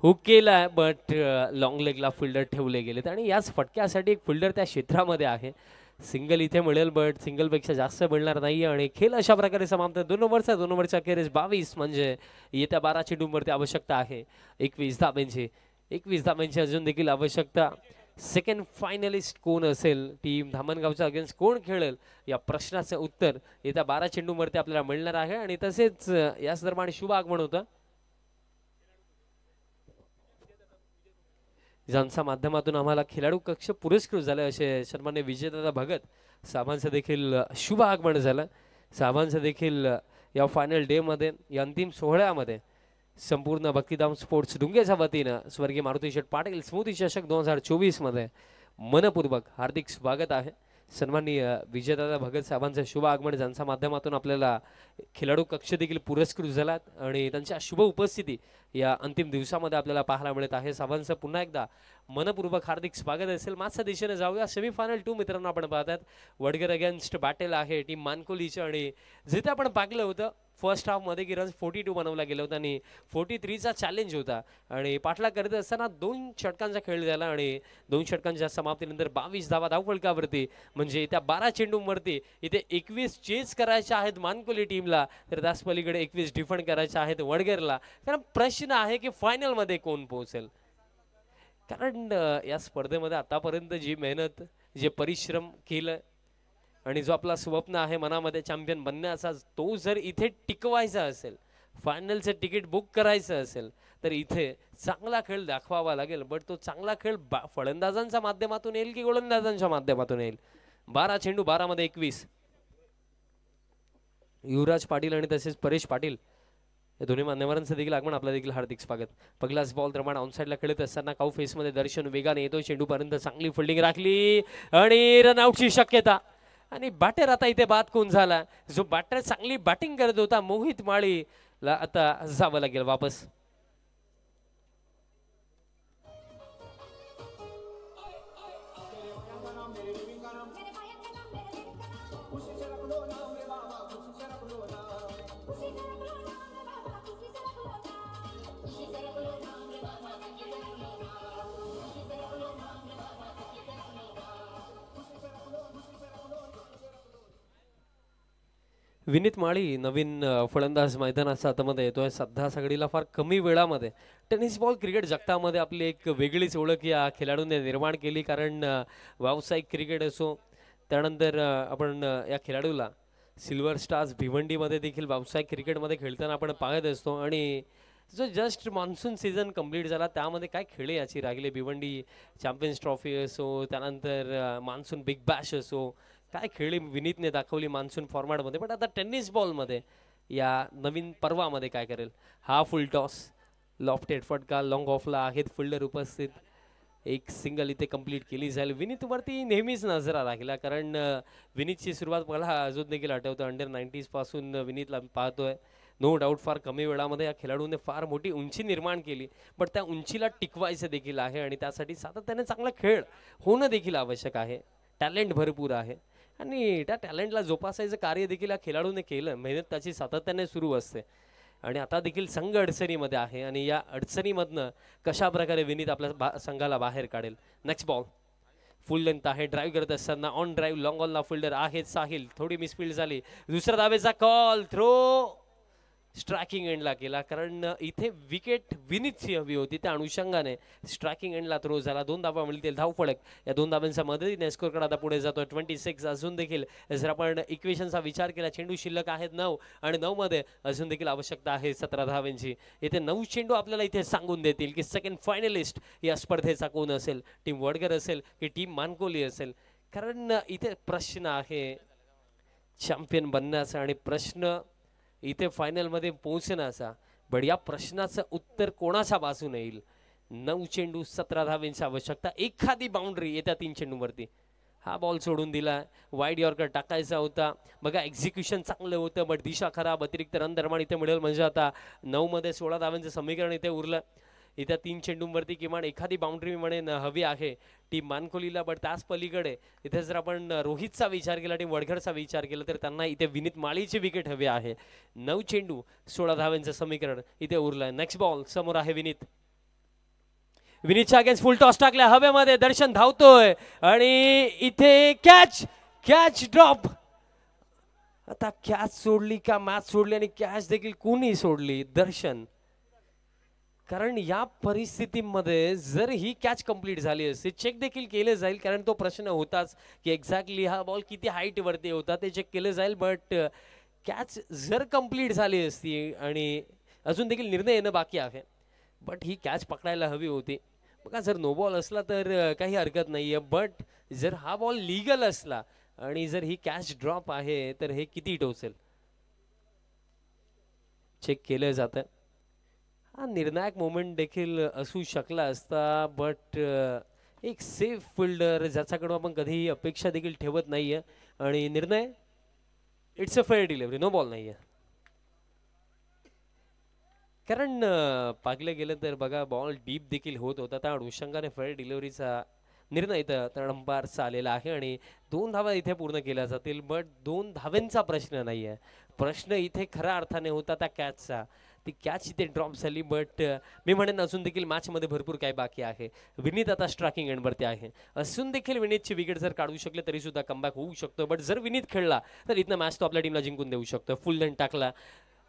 हुक केलाय बट लॉंग लेगला फिल्डर ठेवले गेलेत आणि याच फटक्यासाठी एक फिल्डर त्या क्षेत्रामध्ये आहे. सिंगल इथे मिळेल बट सिंगल पेक्षा जास्त मिळणार नाही आणि खेळ अशा प्रकारे समाप्त. 2 ओव्हरच्या अखेरीस 22 म्हणजे येत्या 12 चेंडूंवरती आवश्यकता आहे 21 धाब्यांची अजून देखील आवश्यकता. सेकंड फायनलिस्ट कोण असेल? टीम धामणगावच्या अगेन्स्ट कोण खेळेल या प्रश्नाचं उत्तर येत्या 12 चेंडूंवरती आपल्याला मिळणार आहे. आणि तसेच याच दरम्यान शुभ आगमन होतं ज्यांच्या माध्यमातून आम्हाला खेळाडू कक्ष पुरस्कृत झाले असे सन्मान्य विजयदादा भगत साहेबांचं देखील शुभ आगमन झालं. साहेबांचं देखील या फायनल डे मध्ये या अंतिम सोहळ्यामध्ये संपूर्ण भक्तिधाम स्पोर्ट्स डुंगेच्या वतीनं स्वर्गीय मारुती शेठ पाटील स्मृती चषक 2024 मध्ये मनपूर्वक हार्दिक स्वागत आहे. सन्माननीय विजयदादा भगत साहेबांचं शुभ आगमन ज्यांच्या माध्यमातून आपल्याला खेळाडू कक्ष देखील पुरस्कृत झालात आणि त्यांच्या शुभ उपस्थिती या अंतिम दिवसामध्ये आपल्याला पाहायला मिळत आहे. साहेबांचं पुन्हा एकदा मनपूर्वक हार्दिक स्वागत असेल. मागच्या दिशेने जाऊया सेमीफायनल 2 मित्रांनो. आपण पाहतात वडगर अगेन्स्ट बॅटल आहे टीम मानकोलीचं आणि जिथे आपण पाहिलं होतं फर्स्ट हाफ मध्ये की रन 42 बनवला गेला होता आणि 43चा चॅलेंज होता आणि पाठलाग करत असताना 2 षटकांचा खेळ झाला आणि 2 षटकांच्या समाप्तीनंतर 22 धावा धावफलकावरती म्हणजे त्या 12 चेंडूंवरती इथे 21 चेस करायच्या आहेत मानकोली टीमला तर त्याच पलीकडे 21 डिफेंड करायच्या आहेत वडगरला. कारण प्रश्न आहे की फायनल मध्ये कोण पोहोचेल? कारण या स्पर्धेमध्ये आतापर्यंत जी मेहनत जे परिश्रम केलं आणि जो आपला स्वप्न आहे मनामध्ये चॅम्पियन बनण्याचा तो जर इथे टिकवायचा असेल फायनलचं तिकीट बुक करायचं असेल तर इथे चांगला खेळ दाखवावा लागेल. बट तो चांगला खेळ फलंदाजांच्या माध्यमातून येईल की गोलंदाजांच्या माध्यमातून येईल? 12 चेंडू 12 मध्ये 21. युवराज पाटील आणि तसेच परेश पाटील या दोन्ही मान्यवरांचं देखील आगमन आपलं देखील हार्दिक स्वागत. पहिलाच बॉल दरम्यान ऑनसाइडला खेळत असताना काऊ फेस मध्ये दर्शन वेगाने येतो. चेंडू पर्यंत चांगली फिल्डिंग राखली आणि रनआउटची शक्यता. आणि बॅटर आता इथे बाद कोण झाला? जो बॅटर चांगली बॅटिंग करत होता मोहित माळीला आता जावं लागेल वापस. विनीत माळी नवीन फलंदाज मैदानाच्या हातामध्ये येतोय. सध्या सगळीला फार कमी वेळामध्ये टेनिस बॉल क्रिकेट जगतामध्ये आपली एक वेगळीच ओळख या खेळाडूंनी निर्माण केली. कारण व्यावसायिक क्रिकेट असो त्यानंतर आपण या खेळाडूला सिल्वर स्टार्स भिवंडीमध्ये देखील व्यावसायिक क्रिकेटमध्ये खेळताना आपण पाहत असतो. आणि जो जस्ट मान्सून सीझन कंप्लीट झाला त्यामध्ये काय खेळ याची राहिली भिवंडी चॅम्पियन्स ट्रॉफी असो त्यानंतर मान्सून बिग बॅश असो काय खेळी विनीतने दाखवली मान्सून फॉर्मॅटमध्ये. पण आता टेनिस बॉलमध्ये या नवीन पर्वामध्ये काय करेल? हा फुल टॉस लॉफ्टेड फटका लॉंग ऑफला आहेत फिल्डर उपस्थित. एक सिंगल इथे कंप्लीट केली जाईल. विनीतवरती नेहमीच नजरा राहिला कारण विनीतची सुरुवात मला अजून देखील आठवतं. अंडर 90s पासून विनीतला पाहतोय. नो डाऊट फार कमी वेळामध्ये या खेळाडूने फार मोठी उंची निर्माण केली. पण त्या उंचीला टिकवायचं देखील आहे आणि त्यासाठी सातत्याने चांगला खेळ होणं देखील आवश्यक आहे. टॅलेंट भरपूर आहे. आणि त्या टॅलेंटला जोपासायचं कार्य देखील या खेळाडूने केलं. मेहनत त्याची सातत्याने सुरू असते आणि आता देखील संघ अडचणीमध्ये आहे आणि या अडचणीमधनं कशा प्रकारे विनीत आपल्या संघाला बाहेर काढेल. नेक्स्ट बॉल फुल लेंथ आहे, ड्राईव्ह करत असताना ऑन ड्राईव्ह लॉंग ऑनला फिल्डर आहे साहिल, थोडी मिसफिल्ड झाली. दुसऱ्या धावेचा कॉल, थ्रो स्ट्रायकिंग एंडला केला, कारण इथे विकेट विनीतची हवी होती. त्या अनुषंगाने स्ट्रायकिंग एंडला थ्रो झाला. 2 धावा मिळतील, धाव फलक या 2 धावांच्या मदतीने स्कोर कडे आता पुढे जातोय 26. अजून देखील जर आपण इक्वेशनचा विचार केला, चेंडू शिल्लक आहेत 9 आणि 9 मध्ये अजून देखील आवश्यकता आहे 17 धावांची. इथे 9 चेंडू आपल्याला इथे सांगून देतील की सेकंड फायनलिस्ट या स्पर्धेचा कोण असेल, टीम वडगर असेल की टीम मानकोली असेल. कारण इथे प्रश्न आहे चॅम्पियन बनण्याचा आणि प्रश्न इथे फायनल मध्ये पोहोचण्याचा. बट या प्रश्नाचं उत्तर कोणाच्या बाजूने येईल. 9 चेंडू 17 धावांची आवश्यकता, एखादी बाउंड्री येत्या 3 चेंडूवरती. हा बॉल सोडून दिला, वाईड यॉर्कर टाकायचा होता. बघा एक्झिक्युशन चांगलं होतं बट दिशा खराब. अतिरिक्त रन दरम्यान इथे मिळेल म्हणजे आता 9 मध्ये 16 धावांचं समीकरण इथे उरलं. इथं 3 चेंडूंवरती किमान एखादी बाउंड्री म्हणेन हवी आहे टीम मानकोलीला. बट त्याच पलीकडे इथे जर आपण रोहितचा विचार केला, टीम वडघरचा विचार केला तर त्यांना इथे विनीत माळीची विकेट हवी आहे. 9 चेंडू 16 धावांचं समीकरण इथे उरलंय. नेक्स्ट बॉल समोर आहे विनीत. विनीतच्या अगेन्स्ट फुल टॉस टाकल्या हवेमध्ये, दर्शन धावतोय आणि इथे कॅच ड्रॉप. आता कॅच सोडली का मॅच सोडली आणि कॅच देखील कोणी सोडली? दर्शन. कारण या परिस्थितीमध्ये जर ही कॅच कंप्लीट झाली असती, चेक देखील केले जाईल, कारण तो प्रश्न होताच की एक्झॅक्टली हा बॉल किती हाईट वरती होता ते चेक केले जाईल. बट कॅच जर कंप्लीट झाली असती आणि अजून देखील निर्णय येणं बाकी आहे, बट ही कॅच पकडायला हवी होती. बघा जर नो बॉल असला तर काही हरकत नाहीये, बट जर हा बॉल लीगल असला आणि जर ही कॅच ड्रॉप आहे तर हे किती टोचेल चेक केलं जातं. हा निर्णायक मोमेंट देखील असू शकला असता, बट एक सेफ फिल्डर ज्याच्याकडून आपण कधीही अपेक्षा देखील ठेवत नाहीये आणि निर्णय it's a fair delivery, no ball नाहीये. कारण पागलं गेलं तर बघा बॉल डीप देखील होत होता, त्या अनुषंगाने फेअर डिलिव्हरीचा निर्णय इथं अंपायरचा आलेला आहे आणि 2 धावा इथे पूर्ण केल्या जातील. बट 2 धावांचा प्रश्न नाहीये, प्रश्न इथे खऱ्या अर्थाने होता त्या कॅचचा. ती कॅच इथे ड्रॉप झाली, बट मी म्हणेन अजून देखील मॅच मध्ये भरपूर काही बाकी आहे. विनीत आता स्ट्रायकिंग एंडवरती आहे, असून देखील विनीतची विकेट जर काढू शकले तरी सुद्धा कमबॅक होऊ शकतो. बट जर विनीत खेळला तर इथनं मॅच तो आपल्या टीमला जिंकून देऊ शकतो. फुल लेंथ टाकला,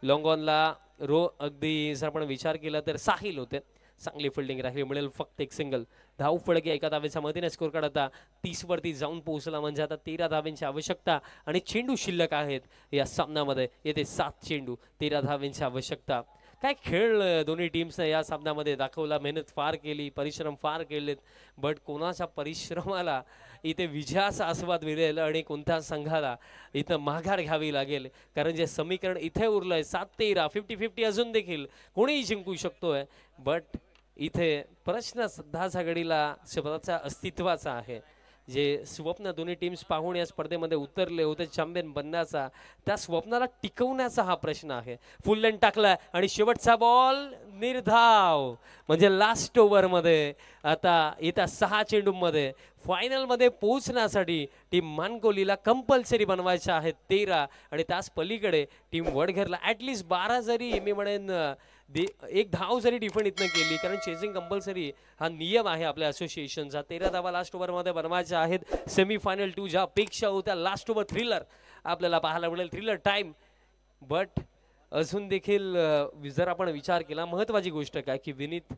लॉंग ऑनला रो अगदी जर आपण विचार केला तर साहिल होते, चांगली फिल्डिंग राहिली, मिळेल फक्त एक सिंगल. धाव फळक एका धावेच्या मदतीने स्कोर कार्ड आता 30 वरती जाऊन पोहोचला, म्हणजे आता 13 धावांची आवश्यकता आणि चेंडू शिल्लक आहेत या सामन्यामध्ये. येते 7 चेंडू 13 धावांची आवश्यकता. काय खेळ दोन्ही टीम्सने या सामन्यामध्ये दाखवला, मेहनत फार केली, परिश्रम फार केलेत, बट कोणाच्या परिश्रमाला इथे विजयाचा आस्वाद मिळेल आणि कोणत्या संघाला इथं माघार घ्यावी लागेल. कारण जे समीकरण इथे उरलंय 7-13 50-50 अजून देखील कोणीही जिंकू शकतोय. बट इथे प्रश्न सध्याच्या घडीला स्वतःच्या अस्तित्वाचा आहे. जे स्वप्न दोन्ही टीम्स पाहून या स्पर्धेमध्ये उतरले होते चॅम्पियन बनण्याचा, त्या स्वप्नाला टिकवण्याचा हा प्रश्न आहे. फुल लेंथ टाकलाय आणि शेवटचा बॉल निर्धाव, म्हणजे लास्ट ओव्हर मध्ये आता येत्या 6 चेंडूंमध्ये फायनल मध्ये पोहोचण्यासाठी टीम मानकोलीला कंपल्सरी बनवायच्या आहेत 13 आणि त्याच पलीकडे टीम वडघरला ऍटलीस्ट 12 जरी मी म्हणेन एक धाव जरी डिफेंड इथनं केली, कारण चेसिंग कंपल्सरी हा नियम आहे आपल्या असोसिएशनचा. 13 धावा लास्ट ओव्हर मध्ये बनवायच्या आहेत. सेमीफायनल 2 ज्या अपेक्षा होत्या, लास्ट ओव्हर थ्रिलर आपल्याला पाहायला मिळेल, थ्रिलर टाइम. बट अजून देखील जर आपण विचार केला, महत्वाची गोष्ट काय की विनीत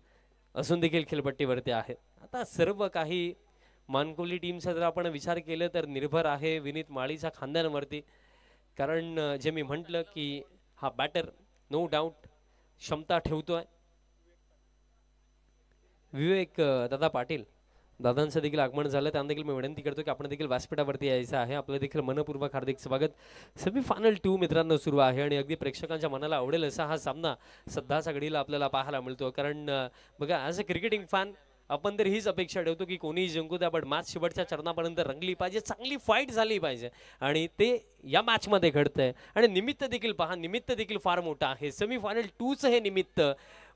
अजून देखील खेळपट्टीवरती आहे. आता सर्व काही मानकोली टीमचा जर आपण विचार केला तर निर्भर आहे विनीत माळीच्या खांद्यांवरती. कारण जे मी म्हटलं की हा बॅटर नो डाऊट क्षमता ठेवतोय. विवेक दादा पाटील दादांचं देखील आगमन झालं, त्यांना देखील मी विनंती करतो की आपण देखील व्यासपीठावरती यायचं आहे. आपलं देखील मनपूर्वक हार्दिक स्वागत. सेमीफायनल 2 मित्रांनो सुरू आहे आणि अगदी प्रेक्षकांच्या मनाला आवडेल असा हा सामना सध्याच्या घडीला आपल्याला पाहायला मिळतो. कारण बघा ॲज अ क्रिकेटिंग फॅन आपण तर हीच अपेक्षा ठेवतो की कोणीही जिंकू द्या, बट मॅच शेवटच्या चरणापर्यंत रंगली पाहिजे, चांगली फाईट झाली पाहिजे आणि ते या मॅचमध्ये घडतंय. आणि निमित्त देखील पहा, निमित्त देखील फार मोठं आहे. सेमीफायनल 2चं हे निमित्त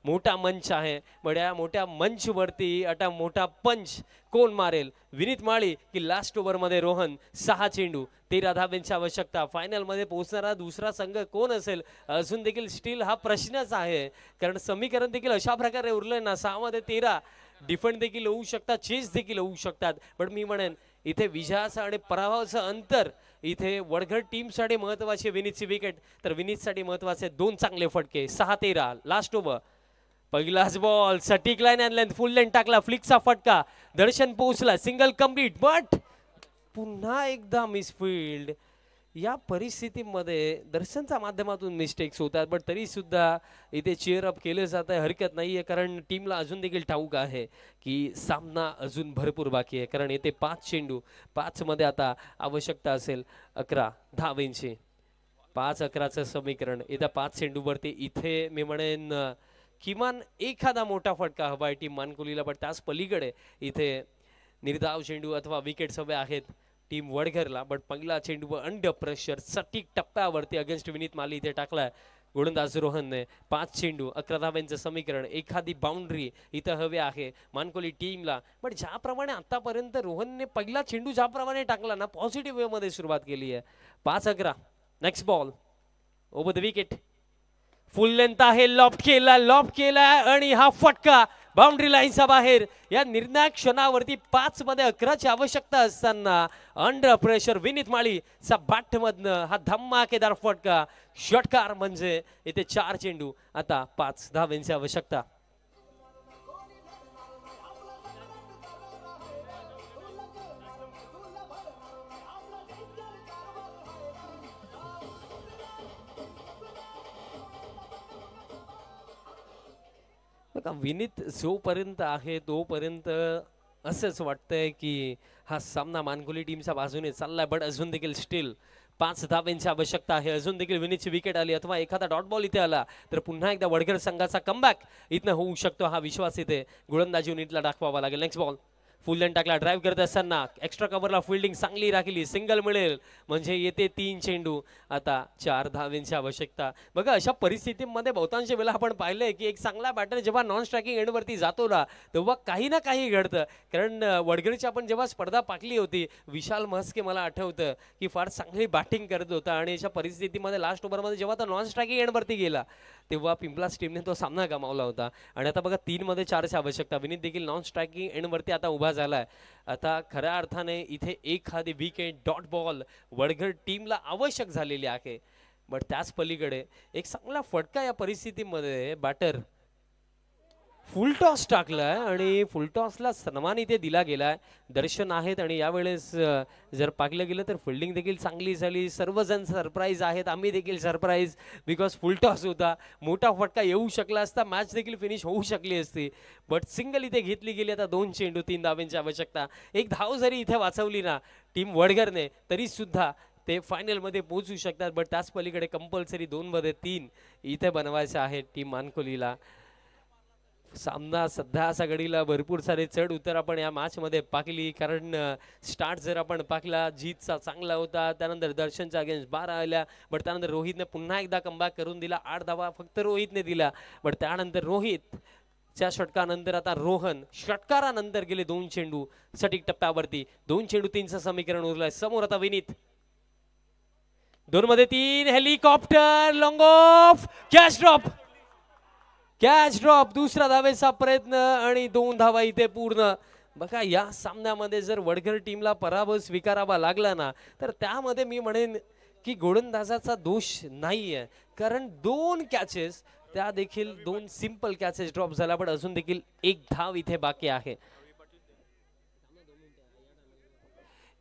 मोठा मंच आहे, पण या मोठ्या मंचवरती आता मोठा पंच कोण मारेल? विनीत माळी की लास्ट ओव्हरमध्ये रोहन? 6 चेंडू 13 धावांची आवश्यकता. फायनलमध्ये पोहोचणारा दुसरा संघ कोण असेल अजून देखील स्टील हा प्रश्नच आहे, कारण समीकरण देखील अशा प्रकारे उरलंय ना, 6 मध्ये 13 डिफेंड देखील होऊ शकतात, चेस देखील होऊ शकतात. पण मी म्हणेन इथे विजयाचं आणि पराभवाचं अंतर इथे वडघर टीमसाठी महत्वाची विनीतची विकेट, तर विनीतसाठी महत्वाचे 2 चांगले फटके. 6-13 लास्ट ओव्हर. पहिलाच बॉल सटीक line and length full length टाकला, फ्लिकचा फटका, दर्शन पोहोचला, सिंगल कंप्लीट, बट पुन्हा एकदा मिसफील्ड. या परिस्थितीमध्ये दर्शनच्या माध्यमातून मिस्टेक्स होतात, बट तरी सुद्धा इथे चेअर अप केलं जात आहे, हरकत नाहीये, कारण टीमला अजून देखील ठाऊक आहे की सामना अजून भरपूर बाकी आहे. कारण येथे 5 चेंडू, 5 मध्ये आता आवश्यकता असेल 11 धावेंची. 5-11चं समीकरण येत्या 5 चेंडूवरती. इथे मी म्हणेन किमान एखादा मोठा फटका हवा आहे टीम मानकोलीला, पण त्याच पलीकडे इथे निर्धाव चेंडू अथवा विकेट्स हवे आहेत टीम वडघरला. बट पहिला चेंडू अंडर प्रेशर सटीक टप्प्यावरती अगेन्स्ट विनीत माली इथे टाकलाय गोलंदाज रोहनने. 5 चेंडू 11 धावांचं समीकरण, एखादी बाउंड्री इथं हवे आहे मानकोली टीमला. पण ज्याप्रमाणे आतापर्यंत रोहनने पहिला चेंडू ज्याप्रमाणे टाकला ना, पॉझिटिव्ह वे मध्ये सुरुवात केली आहे. 5-11. Next ball over the wicket, full length आहे, लॉफ्ट केला आणि हा फटका बाउंड्री लाईनच्या बाहेर. या निर्णायक क्षणावरती 5 मध्ये 11ची आवश्यकता असताना अंडर प्रेशर विनीत माळीचा बॅट मधनं हा धमाकेदार फटका, षटकार. म्हणजे इथे 4 चेंडू आता 5 धावांची आवश्यकता. बघा विनीत जोपर्यंत आहे तोपर्यंत असंच वाटतंय की हा सामना मानकोली टीमच्या बाजूने चाललाय, बट अजून देखील स्टील 5 धावांची आवश्यकता आहे. अजून देखील विनीतची विकेट आली अथवा एखादा डॉट बॉल इथे आला तर पुन्हा एकदा वडघर संघाचा कमबॅक इथनं होऊ शकतो. हा विश्वास इथे गोलंदाजी युनिटला दाखवावा लागेल. नेक्स्ट बॉल फुल लेंथ टाकला, ड्राइव्ह करत असताना एक्स्ट्रा कव्हरला फिल्डिंग चांगली राखली, सिंगल मिळेल म्हणजे येते 3 चेंडू आता 4 धावांची आवश्यकता. बघा अशा परिस्थितीमध्ये बहुतांश वेळा आपण पाहिलंय की एक चांगला बॅटर जेव्हा नॉन स्ट्रायकिंग एंडवरती जातो ना, तेव्हा काही ना काही घडतं. कारण वडघरची आपण जेव्हा स्पर्धा पाकली होती, विशाल म्हस्के मला आठवतं की फार चांगली बॅटिंग करत होता, आणि अशा परिस्थितीमध्ये लास्ट ओव्हरमध्ये जेव्हा तो नॉन स्ट्रायकिंग एंडवरती गेला तेव्हा पिंपलास टीमने तो सामना गमावला होता. आणि आता बघा 3 मध्ये 4ची आवश्यकता. विनीत देखील नॉन स्ट्रायकिंग एंडवरती आता उभा झालाय. आता खऱ्या अर्थाने इथे एखादी विकेट डॉट बॉल वडघर टीमला आवश्यक झालेली आहे, बट त्याच पलीकडे एक चांगला फटका या परिस्थितीमध्ये बॅटर फुल टॉस टाकलाय आणि फुल टॉसला सन्मान इथे दिला गेलाय. दर्शन आहेत आणि यावेळेस जर पाहिलं गेलं तर फिल्डिंग देखील चांगली झाली. सर्वजण सरप्राईज आहेत, आम्ही देखील सरप्राईज, बिकॉज फुल टॉस होता. मोठा फटका येऊ शकला असता, मॅच देखील फिनिश होऊ शकली असती, बट सिंगल इथे घेतली गेली. आता 2 चेंडू 3 धावांची आवश्यकता. एक धाव जरी इथे वाचवली ना टीम वडघरने तरी सुद्धा ते फायनल मध्ये पोहोचू शकतात, बट त्याच पलीकडे कंपल्सरी 2 मध्ये 3 इथे बनवायचे आहे टीम मानकोलीला. सामना सध्या असा घडीला भरपूर सारे चढ उतार आपण या मॅच मध्ये पाकली. कारण स्टार्ट जर आपण पाकला जीतचा चांगला होता, त्यानंतर दर्शनच्या अगेन्स्ट 12 आल्या, बट त्यानंतर रोहितने पुन्हा एकदा कमबॅक करून दिला. 8 धावा फक्त रोहितने दिला, बट त्यानंतर रोहित च्या षटकानंतर आता रोहन षटकारानंतर गेले 2 चेंडू सटीक टप्प्यावरती. 2 चेंडू 3चं समीकरण उरलंय. समोर आता विनीत 2 मध्ये 3, helicopter long of, catch drop, दुसरा धावेचा प्रयत्न आणि 2 धावा इथे पूर्ण. बघा या सामन्यामध्ये जर वडघर टीमला पराभव स्वीकारावा लागला ना, तर त्यामध्ये मी म्हणेन की गोलंदाजाचा दोष नाहीये, कारण 2 कॅचेस त्या देखील 2 सिंपल कॅचेस ड्रॉप झाला, पण अजून देखील 1 धाव इथे बाकी आहे.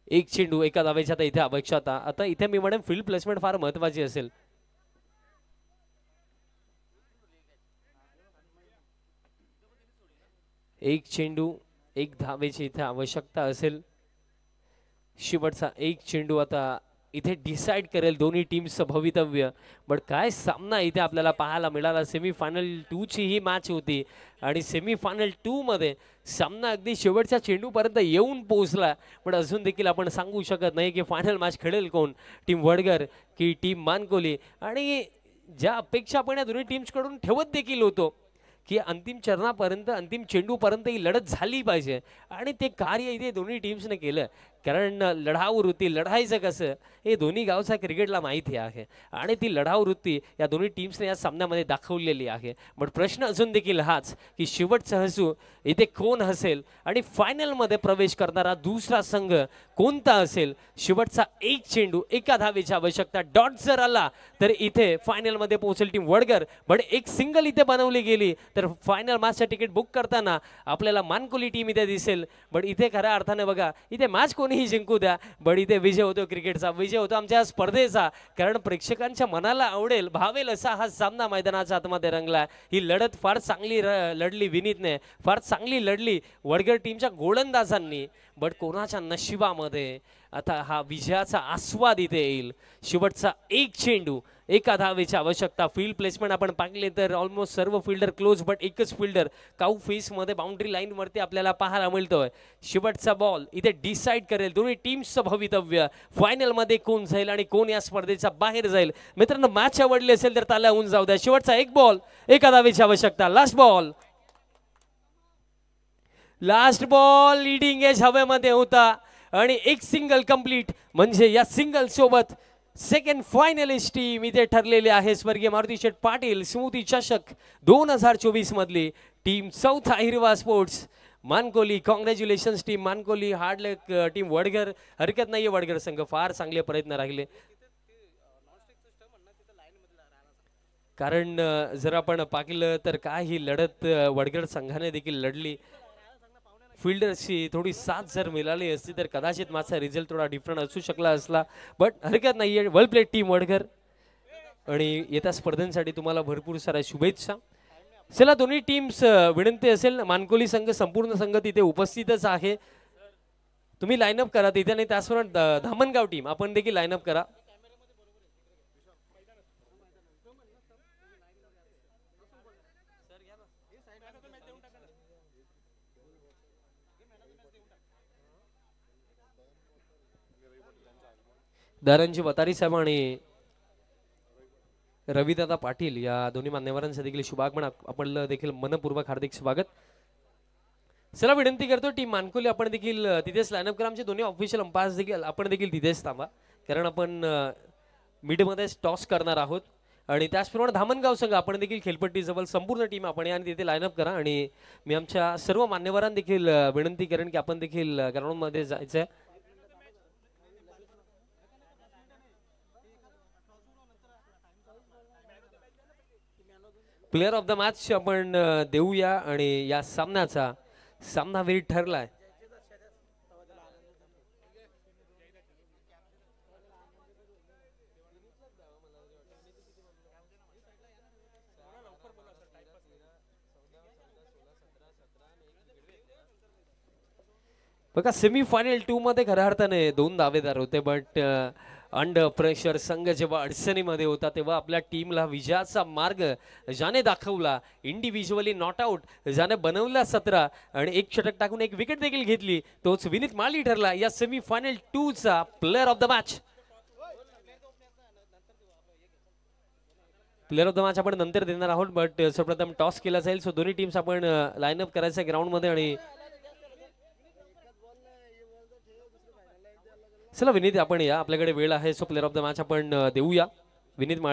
1 चेंडू 1 धावेच्या इथे आवश्यकता. आता इथे मी म्हणेन फील्ड प्लेसमेंट फार महत्वाची असेल. एक चेंडू 1 धावेची इथे आवश्यकता असेल. शेवटचा 1 चेंडू आता इथे डिसाइड करेल दोन्ही टीमचं भवितव्य. बट काय सामना इथे आपल्याला पाहायला मिळाला. सेमीफायनल 2 ची ही मॅच होती आणि सेमीफायनल 2 मध्ये सामना अगदी शेवटच्या चेंडूपर्यंत येऊन पोहोचला, पण अजून देखील आपण सांगू शकत नाही की फायनल मॅच खेळेल कोण, टीम वडघर की टीम मानकोली. आणि ज्या अपेक्षा आपण या दोन्ही टीम्सकडून ठेवत देखील होतो की अंतिम चरणापर्यंत अंतिम चेंडूपर्यंत ही लढत झाली पाहिजे आणि ते कार्य इथे दोन्ही टीम्सने केलं. कारण लढाऊ वृत्ती लढायचं कसं हे दोन्ही गावचा क्रिकेटला माहिती आहे आणि ती लढाऊ वृत्ती या दोन्ही टीम्सने या सामन्यामध्ये दाखवलेली आहे. पण प्रश्न अजून देखील हाच की शेवटचं हसू इथे कोण हसेल आणि फायनलमध्ये प्रवेश करणारा दुसरा संघ कोणता असेल. शेवटचा एक चेंडू एका धावेची आवश्यकता, डॉट जर आला तर इथे फायनलमध्ये पोहोचेल टीम वडगर. पण एक सिंगल इथे बनवली गेली तर फायनल मॅचचं तिकीट बुक करताना आपल्याला मानकोली टीम इथे दिसेल. पण इथे खऱ्या अर्थाने बघा इथे मॅच कोणीही जिंकू द्या पण इथे विजय होतो क्रिकेटचा, विजय होतो आमच्या स्पर्धेचा. कारण प्रेक्षकांच्या मनाला आवडेल भावेल असा हा सामना मैदानाच्या आतमध्ये रंगला. ही लढत फार चांगली लढली विनीतने, फार चांगली लढली वडगर टीमच्या गोलंदाजांनी. बट कोणाच्या नशिबामध्ये आता हा विजयाचा आस्वाद इथे येईल. शेवटचा एक चेंडू एका धावेची आवश्यकता. फील्ड प्लेसमेंट आपण पाहिले तर ऑलमोस्ट सर्व फिल्डर क्लोज बट एकच फिल्डर काऊ फेसमध्ये बाउंड्री लाईन वरती आपल्याला पाहायला मिळतोय. शेवटचा बॉल इथे डिसाईड करेल दोन्ही टीम्सचं भवितव्य. फायनलमध्ये कोण जाईल आणि कोण या स्पर्धेच्या बाहेर जाईल. मित्रांनो मॅच आवडली असेल तर ताल्या होऊन जाऊ द्या. शेवटचा एक बॉल एका धावेची आवश्यकता. Last ball, last ball leading edge हवेमध्ये होता आणि एक सिंगल कंप्लीट म्हणजे या सिंगल सोबत सेकंड फायनलिस्ट टीम इथे ठरलेली आहे. स्वर्गीय मारुती शेठ पाटील स्मृती चषक 2024 मधली टीम चौथा हिरवा sports Mankoli. Congratulations team Mankoli. Hard luck team Wadgar. हरकत नाहीये वडगर संघ, फार चांगले प्रयत्न राहिले. कारण जर आपण पाहिलं तर काय ही लढत वडगर संघाने देखील लढली. फिल्डर्सची थोडी साथ जर मिळाली असती तर कदाचित माझा रिझल्ट थोडा डिफरंट असू शकला असला. बट हरकत नाहीये. वेल प्लेड टीम वडगर आणि येत्या स्पर्धेसाठी तुम्हाला भरपूर साऱ्या शुभेच्छा. चला दोन्ही टीम्स विनंती असेल मानकोली संघ संपूर्ण संघ तिथे उपस्थितच आहे. तुम्ही लाईनअप करा तिथे आणि त्याचबरोबर धामणगाव टीम आपण देखील लाईनअप करा. दारांची वतारी साहेब आणि रविदादा पाटील या दोन्ही मान्यवरांचं देखील शुभागमन आपण देखील मनपूर्वक हार्दिक स्वागत. चला विनंती करतो टीम मानकोली आपण देखील तिथेच लाईनअप करा. आमचे दोन्ही ऑफिशियल अंपायर्स देखील आपण देखील तिथेच थांबा कारण आपण मिडमध्ये टॉस करणार आहोत. आणि त्याचप्रमाणे धामणगाव संघ आपण देखील खेळपट्टी जवळ संपूर्ण टीम आपण या आणि तिथे लाईनअप करा. आणि मी आमच्या सर्व मान्यवरांना देखील विनंती करेन की आपण देखील ग्राउंडमध्ये जायचं. प्लेअर ऑफ द मॅच आपण देऊया आणि या सामन्याचा सामनावीर ठरलाय. बघा सेमीफायनल 2 मध्ये खऱ्या अर्थाने 2 दावेदार होते बट अंडर प्रेशर संघ जेव्हा अडचणीमध्ये होता तेव्हा आपल्या टीमला विजयाचा मार्ग ज्याने दाखवला. इंडिव्हिज्युअली नॉट आउट ज्याने बनवला 17 आणि एक षटक टाकून एक विकेट देखील घेतली तोच विनीत माळी ठरला या सेमीफायनल 2 चा player of the match. Player of the match आपण नंतर देणार आहोत बट सर्वप्रथम टॉस केला जाईल. सो दोन्ही टीम्स आपण लाईनअप करायचं ग्राउंड मध्ये. आणि चला विनीत आपण या आपल्याकडे वेळ आहे. So player of the match आपण देऊया विनीत माळी.